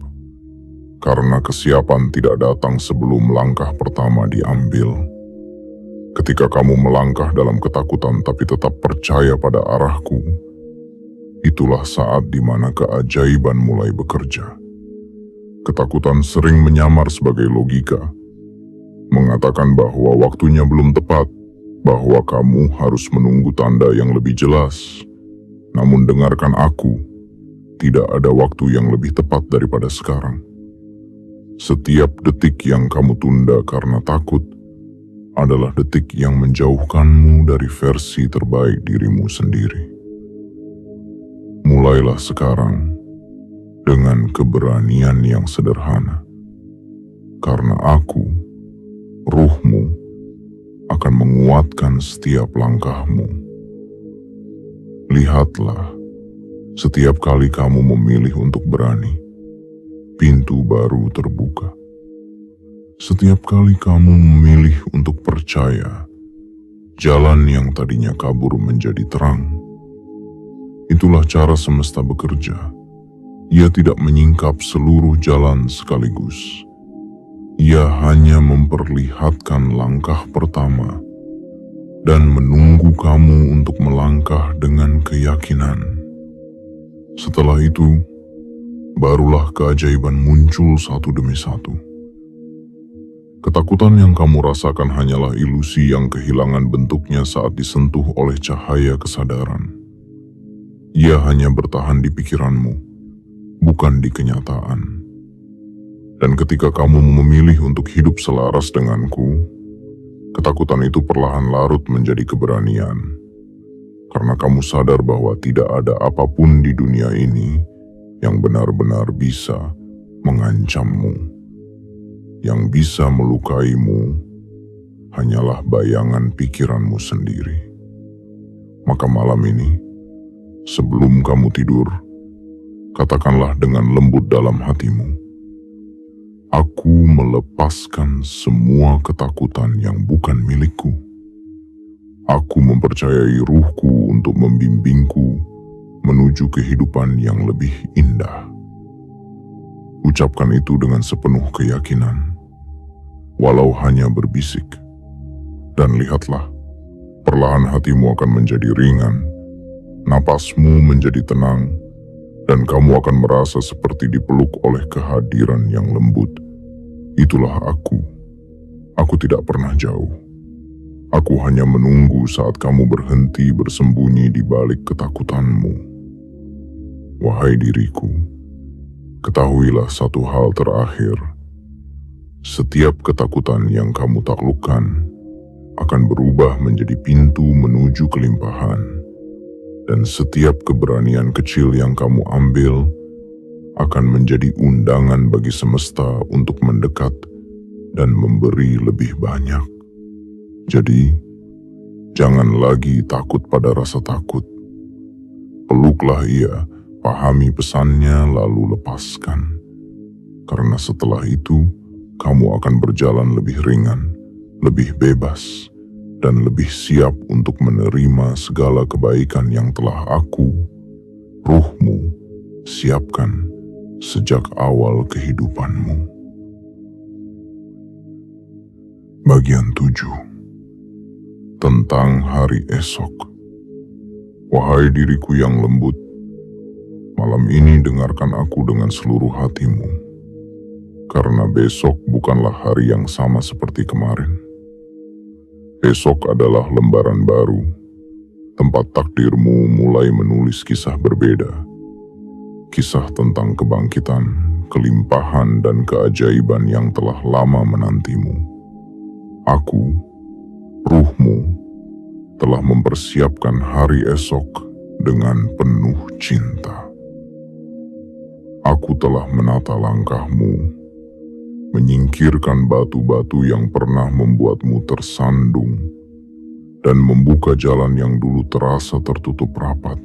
Karena kesiapan tidak datang sebelum langkah pertama diambil. Ketika kamu melangkah dalam ketakutan tapi tetap percaya pada arahku, itulah saat di mana keajaiban mulai bekerja. Ketakutan sering menyamar sebagai logika, mengatakan bahwa waktunya belum tepat, bahwa kamu harus menunggu tanda yang lebih jelas. Namun dengarkan aku, tidak ada waktu yang lebih tepat daripada sekarang. Setiap detik yang kamu tunda karena takut adalah detik yang menjauhkanmu dari versi terbaik dirimu sendiri. Mulailah sekarang dengan keberanian yang sederhana, karena aku, ruhmu, akan menguatkan setiap langkahmu. Lihatlah, setiap kali kamu memilih untuk berani, pintu baru terbuka. Setiap kali kamu memilih untuk percaya, jalan yang tadinya kabur menjadi terang. Itulah cara semesta bekerja. Ia tidak menyingkap seluruh jalan sekaligus. Ia hanya memperlihatkan langkah pertama dan menunggu kamu untuk melangkah dengan keyakinan. Setelah itu, barulah keajaiban muncul satu demi satu. Ketakutan yang kamu rasakan hanyalah ilusi yang kehilangan bentuknya saat disentuh oleh cahaya kesadaran. Ia hanya bertahan di pikiranmu, bukan di kenyataan. Dan ketika kamu memilih untuk hidup selaras denganku, ketakutan itu perlahan larut menjadi keberanian. Karena kamu sadar bahwa tidak ada apapun di dunia ini yang benar-benar bisa mengancammu. Yang bisa melukaimu hanyalah bayangan pikiranmu sendiri. Maka malam ini, sebelum kamu tidur, katakanlah dengan lembut dalam hatimu, aku melepaskan semua ketakutan yang bukan milikku. Aku mempercayai ruhku untuk membimbingku menuju kehidupan yang lebih indah. Ucapkan itu dengan sepenuh keyakinan, walau hanya berbisik. Dan lihatlah, perlahan hatimu akan menjadi ringan, napasmu menjadi tenang, dan kamu akan merasa seperti dipeluk oleh kehadiran yang lembut. Itulah aku. Aku tidak pernah jauh. Aku hanya menunggu saat kamu berhenti bersembunyi di balik ketakutanmu. Wahai diriku, ketahuilah satu hal terakhir. Setiap ketakutan yang kamu taklukkan akan berubah menjadi pintu menuju kelimpahan. Dan setiap keberanian kecil yang kamu ambil akan menjadi undangan bagi semesta untuk mendekat dan memberi lebih banyak. Jadi, jangan lagi takut pada rasa takut. Peluklah ia, pahami pesannya lalu lepaskan. Karena setelah itu, kamu akan berjalan lebih ringan, lebih bebas, dan lebih siap untuk menerima segala kebaikan yang telah aku, ruhmu, siapkan sejak awal kehidupanmu. Bagian 7. Tentang hari esok. Wahai diriku yang lembut, malam ini dengarkan aku dengan seluruh hatimu. Karena besok bukanlah hari yang sama seperti kemarin. Besok adalah lembaran baru, tempat takdirmu mulai menulis kisah berbeda. Kisah tentang kebangkitan, kelimpahan, dan keajaiban yang telah lama menantimu. Aku, ruhmu, telah mempersiapkan hari esok dengan penuh cinta. Aku telah menata langkahmu, menyingkirkan batu-batu yang pernah membuatmu tersandung, dan membuka jalan yang dulu terasa tertutup rapat.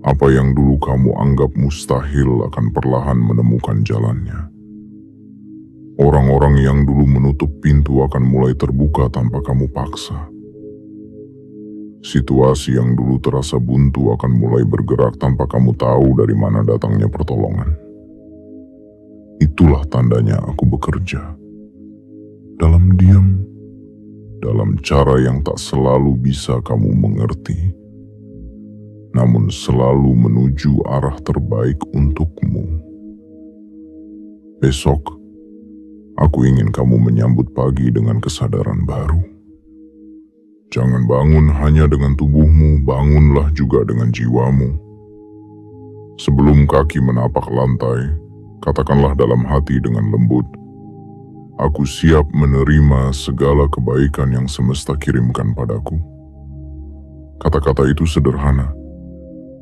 Apa yang dulu kamu anggap mustahil akan perlahan menemukan jalannya. Orang-orang yang dulu menutup pintu akan mulai terbuka tanpa kamu paksa. Situasi yang dulu terasa buntu akan mulai bergerak tanpa kamu tahu dari mana datangnya pertolongan. itulah tandanya aku bekerja. Dalam diam, dalam cara yang tak selalu bisa kamu mengerti, namun selalu menuju arah terbaik untukmu. Besok, aku ingin kamu menyambut pagi dengan kesadaran baru. Jangan bangun hanya dengan tubuhmu, bangunlah juga dengan jiwamu. Sebelum kaki menapak lantai, katakanlah dalam hati dengan lembut, aku siap menerima segala kebaikan yang semesta kirimkan padaku. Kata-kata itu sederhana,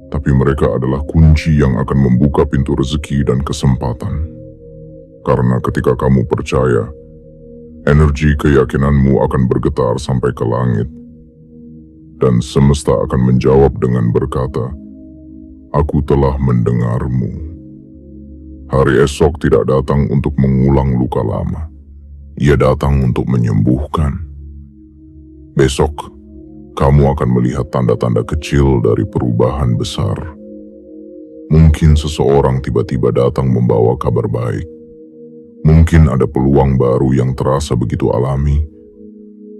tapi mereka adalah kunci yang akan membuka pintu rezeki dan kesempatan. Karena ketika kamu percaya, energi keyakinanmu akan bergetar sampai ke langit, dan semesta akan menjawab dengan berkata, "Aku telah mendengarmu." Hari esok tidak datang untuk mengulang luka lama. Ia datang untuk menyembuhkan. Besok, kamu akan melihat tanda-tanda kecil dari perubahan besar. Mungkin seseorang tiba-tiba datang membawa kabar baik. Mungkin ada peluang baru yang terasa begitu alami,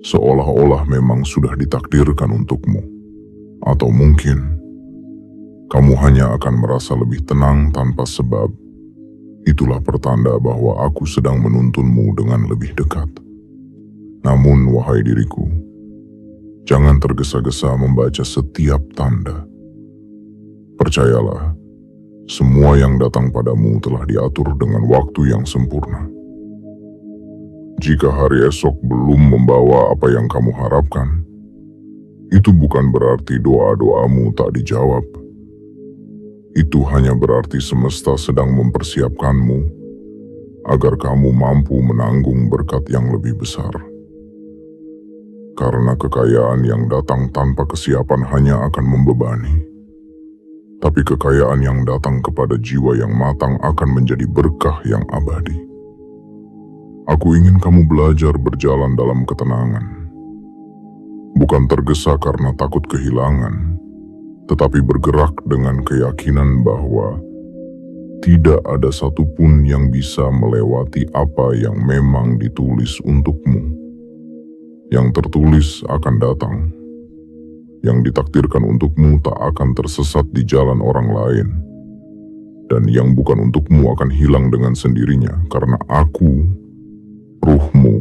seolah-olah memang sudah ditakdirkan untukmu. Atau mungkin kamu hanya akan merasa lebih tenang tanpa sebab. Itulah pertanda bahwa aku sedang menuntunmu dengan lebih dekat. Namun, wahai diriku, jangan tergesa-gesa membaca setiap tanda. Percayalah, semua yang datang padamu telah diatur dengan waktu yang sempurna. Jika hari esok belum membawa apa yang kamu harapkan, itu bukan berarti doa-doamu tak dijawab. Itu hanya berarti semesta sedang mempersiapkanmu agar kamu mampu menanggung berkat yang lebih besar. Karena kekayaan yang datang tanpa kesiapan hanya akan membebani. Tapi kekayaan yang datang kepada jiwa yang matang akan menjadi berkah yang abadi. Aku ingin kamu belajar berjalan dalam ketenangan. Bukan tergesa karena takut kehilangan, tetapi bergerak dengan keyakinan bahwa tidak ada satupun yang bisa melewati apa yang memang ditulis untukmu. Yang tertulis akan datang. Yang ditakdirkan untukmu tak akan tersesat di jalan orang lain. Dan yang bukan untukmu akan hilang dengan sendirinya karena aku, ruhmu,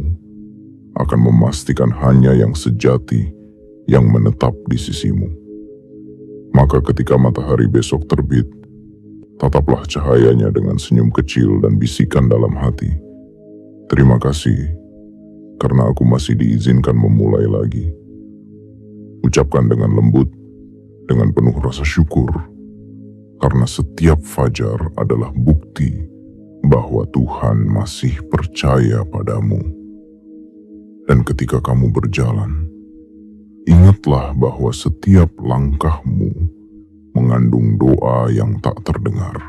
akan memastikan hanya yang sejati yang menetap di sisimu. Maka ketika matahari besok terbit, tataplah cahayanya dengan senyum kecil dan bisikan dalam hati, "Terima kasih, karena aku masih diizinkan memulai lagi." Ucapkan dengan lembut, dengan penuh rasa syukur, karena setiap fajar adalah bukti bahwa Tuhan masih percaya padamu. Dan ketika kamu berjalan, ingatlah bahwa setiap langkahmu mengandung doa yang tak terdengar.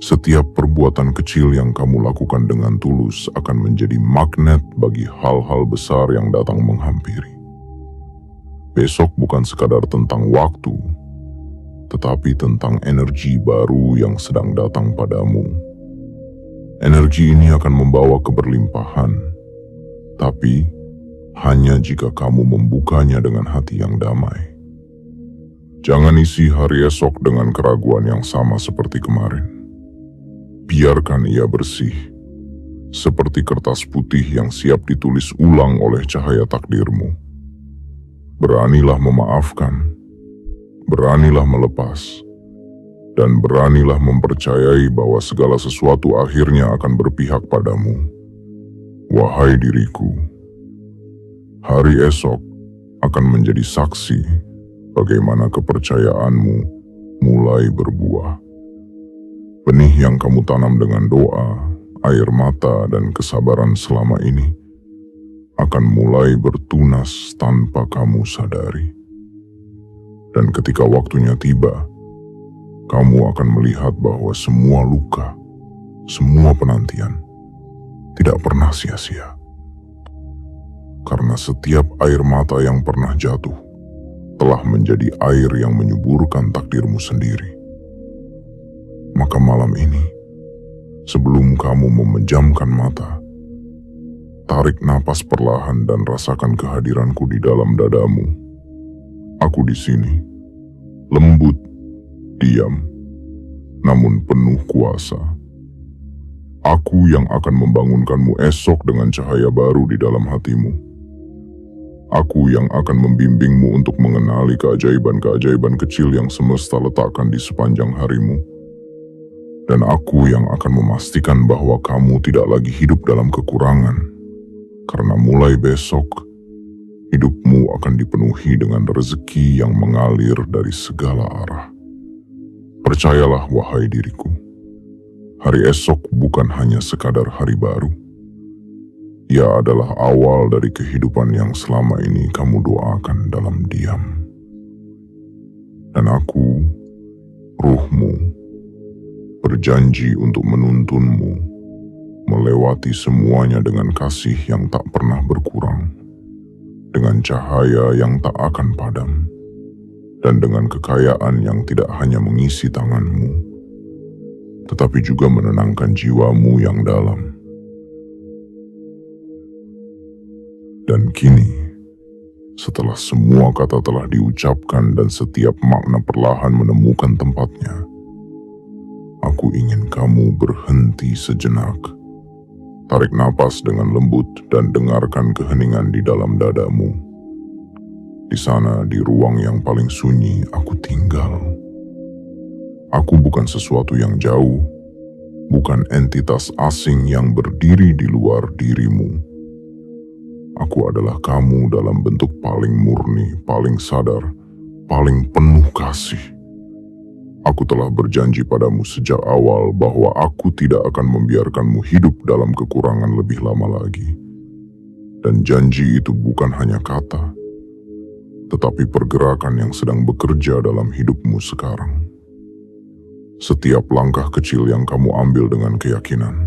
Setiap perbuatan kecil yang kamu lakukan dengan tulus akan menjadi magnet bagi hal-hal besar yang datang menghampiri. Besok bukan sekadar tentang waktu, tetapi tentang energi baru yang sedang datang padamu. Energi ini akan membawa keberlimpahan, tapi hanya jika kamu membukanya dengan hati yang damai. Jangan isi hari esok dengan keraguan yang sama seperti kemarin. Biarkan ia bersih, seperti kertas putih yang siap ditulis ulang oleh cahaya takdirmu. Beranilah memaafkan, beranilah melepas, dan beranilah mempercayai bahwa segala sesuatu akhirnya akan berpihak padamu. Wahai diriku, hari esok akan menjadi saksi bagaimana kepercayaanmu mulai berbuah. Benih yang kamu tanam dengan doa, air mata, dan kesabaran selama ini akan mulai bertunas tanpa kamu sadari. Dan ketika waktunya tiba, kamu akan melihat bahwa semua luka, semua penantian tidak pernah sia-sia. Karena setiap air mata yang pernah jatuh telah menjadi air yang menyuburkan takdirmu sendiri. Maka malam ini, Sebelum kamu memejamkan mata, tarik napas perlahan dan rasakan kehadiranku di dalam dadamu. Aku di sini, lembut, diam, namun penuh kuasa. Aku yang akan membangunkanmu esok dengan cahaya baru di dalam hatimu. Aku yang akan membimbingmu untuk mengenali keajaiban-keajaiban kecil yang semesta letakkan di sepanjang harimu. Dan aku yang akan memastikan bahwa kamu tidak lagi hidup dalam kekurangan. Karena mulai besok, hidupmu akan dipenuhi dengan rezeki yang mengalir dari segala arah. Percayalah, wahai diriku, hari esok bukan hanya sekadar hari baru. Ia adalah awal dari kehidupan yang selama ini kamu doakan dalam diam. Dan aku, ruhmu, berjanji untuk menuntunmu melewati semuanya dengan kasih yang tak pernah berkurang, dengan cahaya yang tak akan padam, dan dengan kekayaan yang tidak hanya mengisi tanganmu, tetapi juga menenangkan jiwamu yang dalam. Dan kini, setelah semua kata telah diucapkan dan setiap makna perlahan menemukan tempatnya, aku ingin kamu berhenti sejenak. Tarik napas dengan lembut dan dengarkan keheningan di dalam dadamu. Di sana, di ruang yang paling sunyi, aku tinggal. Aku bukan sesuatu yang jauh, bukan entitas asing yang berdiri di luar dirimu. Aku adalah kamu dalam bentuk paling murni, paling sadar, paling penuh kasih. Aku telah berjanji padamu sejak awal bahwa aku tidak akan membiarkanmu hidup dalam kekurangan lebih lama lagi. Dan janji itu bukan hanya kata, tetapi pergerakan yang sedang bekerja dalam hidupmu sekarang. Setiap langkah kecil yang kamu ambil dengan keyakinan,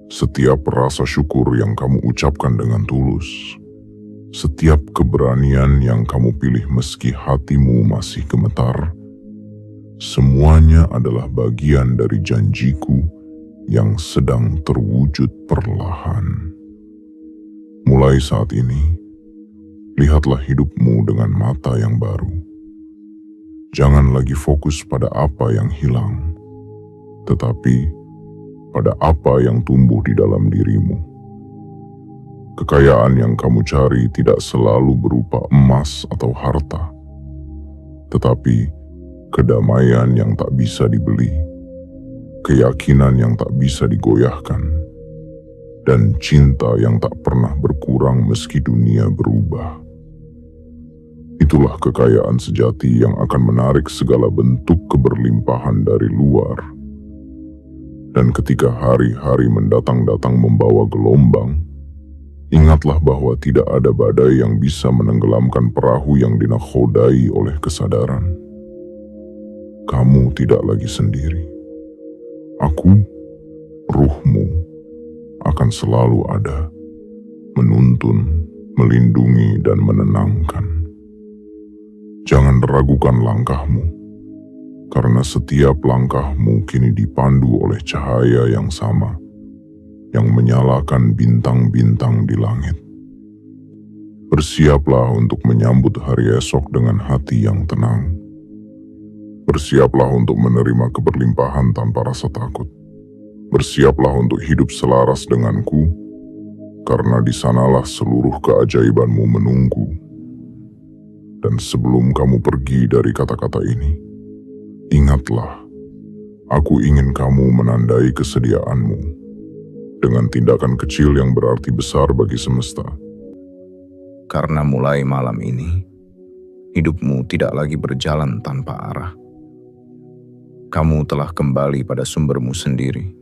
setiap rasa syukur yang kamu ucapkan dengan tulus, setiap keberanian yang kamu pilih meski hatimu masih gemetar, semuanya adalah bagian dari janjiku yang sedang terwujud perlahan. Mulai saat ini, lihatlah hidupmu dengan mata yang baru. Jangan lagi fokus pada apa yang hilang, tetapi pada apa yang tumbuh di dalam dirimu. Kekayaan yang kamu cari tidak selalu berupa emas atau harta, tetapi kedamaian yang tak bisa dibeli, keyakinan yang tak bisa digoyahkan, dan cinta yang tak pernah berkurang meski dunia berubah. Itulah kekayaan sejati yang akan menarik segala bentuk keberlimpahan dari luar. Dan ketika hari-hari mendatang-datang membawa gelombang, ingatlah bahwa tidak ada badai yang bisa menenggelamkan perahu yang dinakodai oleh kesadaran. Kamu tidak lagi sendiri. Aku, ruhmu, akan selalu ada, menuntun, melindungi, dan menenangkan. Jangan ragukan langkahmu, karena setiap langkahmu kini dipandu oleh cahaya yang sama, yang menyalakan bintang-bintang di langit. Bersiaplah untuk menyambut hari esok dengan hati yang tenang. Bersiaplah untuk menerima keberlimpahan tanpa rasa takut. Bersiaplah untuk hidup selaras denganku, karena di sanalah seluruh keajaibanmu menunggu. Dan sebelum kamu pergi dari kata-kata ini, ingatlah, aku ingin kamu menandai kesediaanmu dengan tindakan kecil yang berarti besar bagi semesta. Karena mulai malam ini, hidupmu tidak lagi berjalan tanpa arah. Kamu telah kembali pada sumbermu sendiri.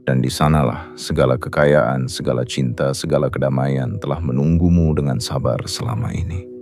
Dan di sanalah segala kekayaan, segala cinta, segala kedamaian telah menunggumu dengan sabar selama ini.